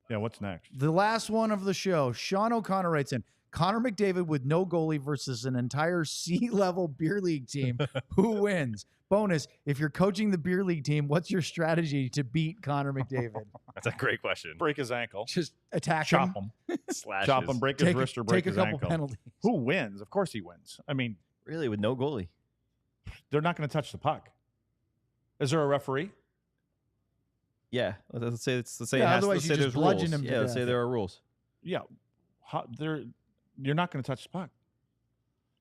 Yeah, what's next? The last one of the show. Sean O'Connor writes in, Connor McDavid with no goalie versus an entire C-level beer league team. Who wins? Bonus, if you're coaching the beer league team, what's your strategy to beat Connor McDavid? That's a great question. Break his ankle, Just attack chop him. him, Slashes. chop him, break his Take, wrist or break take a his couple ankle. penalties. Who wins? Of course he wins. I mean, Really, with no goalie. they're not going to touch the puck. Is there a referee? Yeah. Let's say Yeah, it has, otherwise let's you say just there's bludgeon rules. him to Yeah, let's say death. there are rules. Yeah, you're not going to touch the puck.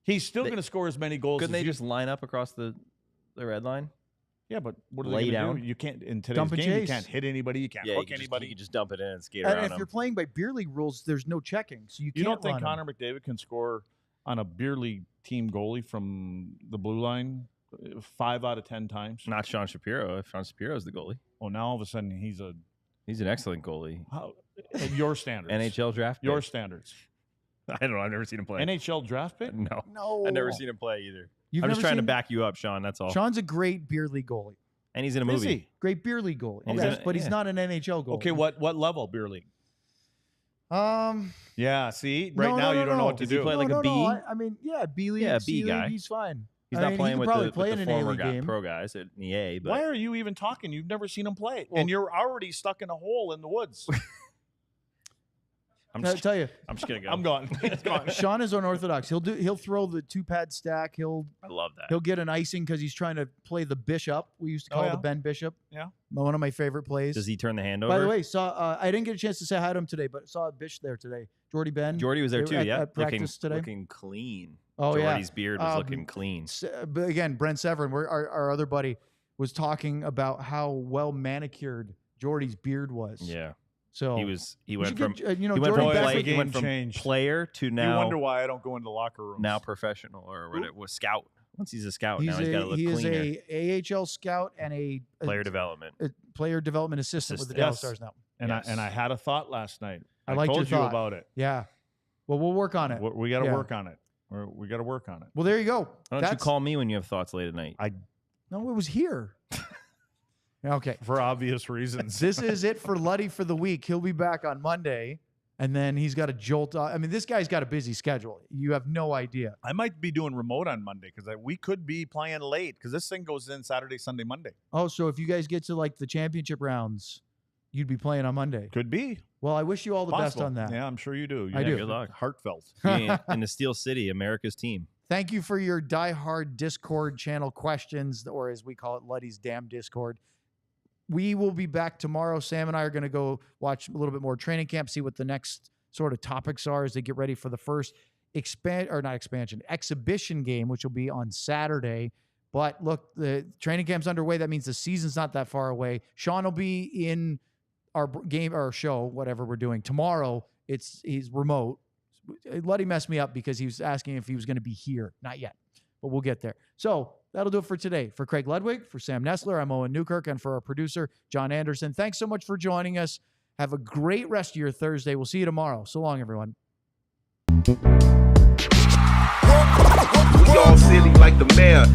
He's still They- going to score as many goals. Couldn't as they you- just line up across the red line? Yeah, but what are lay they going to down? do? You can't in today's Dump and game. You chase. can't hit anybody. You can't Yeah, hook you anybody. can just dump it in and skate And around if them. you're playing by beer league rules, there's no checking, so you You can't don't think run him. Connor McDavid can score on a beer league team goalie from the blue line 5 out of 10 times? Not Sean Shapiro. If Sean Shapiro's the goalie, Oh, now all of a sudden he's he's an excellent goalie. at your standards. NHL draft. Your pick. standards. I don't know. I've never seen him play. NHL draft pick? No, No, I've never seen him play either. You've I'm just never trying to seen- back you up, Sean. That's all. Sean's a great beer league goalie. And he's in a Is movie. he? Great beer league goalie. And he's Yes, in- but he's yeah. not an NHL goalie. Okay, what level beer league? Um, Yeah, see, right no, now no, you don't know no. what to Does he do. play like a no, B? I mean, yeah, B league, Yeah, C B guy. league, he's fine. He's I not mean, playing he could with probably the, play with in the an former A-League game. pro guys at EA. But Why are you even talking? You've never seen him play, Well- and you're already stuck in a hole in the woods. I'm Can I just, tell you, I'm just gonna go. I'm gone. It's gone. Sean is unorthodox. He'll throw the 2-pad stack. He'll I love that. get an icing because he's trying to play the bishop. We used to call yeah. the Ben Bishop. Yeah. One of my favorite plays. Does he turn the hand over? By the way, I didn't get a chance to say hi to him today, but saw Bish there today. Jordy Ben. Jordy was there They too. were at- Yeah, at practice today. looking clean. Oh, yeah. Jordy's beard was looking clean. But again, Brent Severin, our other buddy, was talking about how well manicured Jordy's beard was. Yeah, So he we went should from get, he went Jordy from back play, with- he went from changed. player to You now wonder why I don't go into locker rooms. now professional or what it was scout. Once he's a scout, He's now he's got to look he is cleaner. a AHL scout and a Player development. player development assistant with the Assistant. Dallas Yes. Stars now. and Yes. I had a thought last night. I liked told your you thought. about it. Yeah. Well, we'll work on it. We got to Yeah. work on it. We got to work on it. Well, there you go. Why don't you call me when you have thoughts late at night? No, it was here. Okay. For obvious reasons. This is it for Luddy for the week. He'll be back on Monday, and then he's got a jolt. I mean, this guy's got a busy schedule. You have no idea. I might be doing remote on Monday because we could be playing late because this thing goes in Saturday, Sunday, Monday. Oh, so if you guys get to like the championship rounds, you'd be playing on Monday. Could be. Well, I wish you all the best Possible. on that. Yeah, I'm sure you do. I do. Good luck. Heartfelt. in the Steel City, America's team. Thank you for your diehard Discord channel questions, or as we call it, Luddy's Damn Discord. We will be back tomorrow. Sam and I are going to go watch a little bit more training camp, see what the next sort of topics are as they get ready for the first exhibition game, which will be on Saturday. But look, the training camp's underway. That means the season's not that far away. Sean will be in our game or show, whatever we're doing tomorrow. He's remote. Luddy messed me up because he was asking if he was going to be here. Not yet, but we'll get there. So that'll do it for today. For Craig Ludwig, for Sam Nestler, I'm Owen Newkirk, and for our producer, John Anderson. Thanks so much for joining us. Have a great rest of your Thursday. We'll see you tomorrow. So long, everyone. We all silly like the mayor.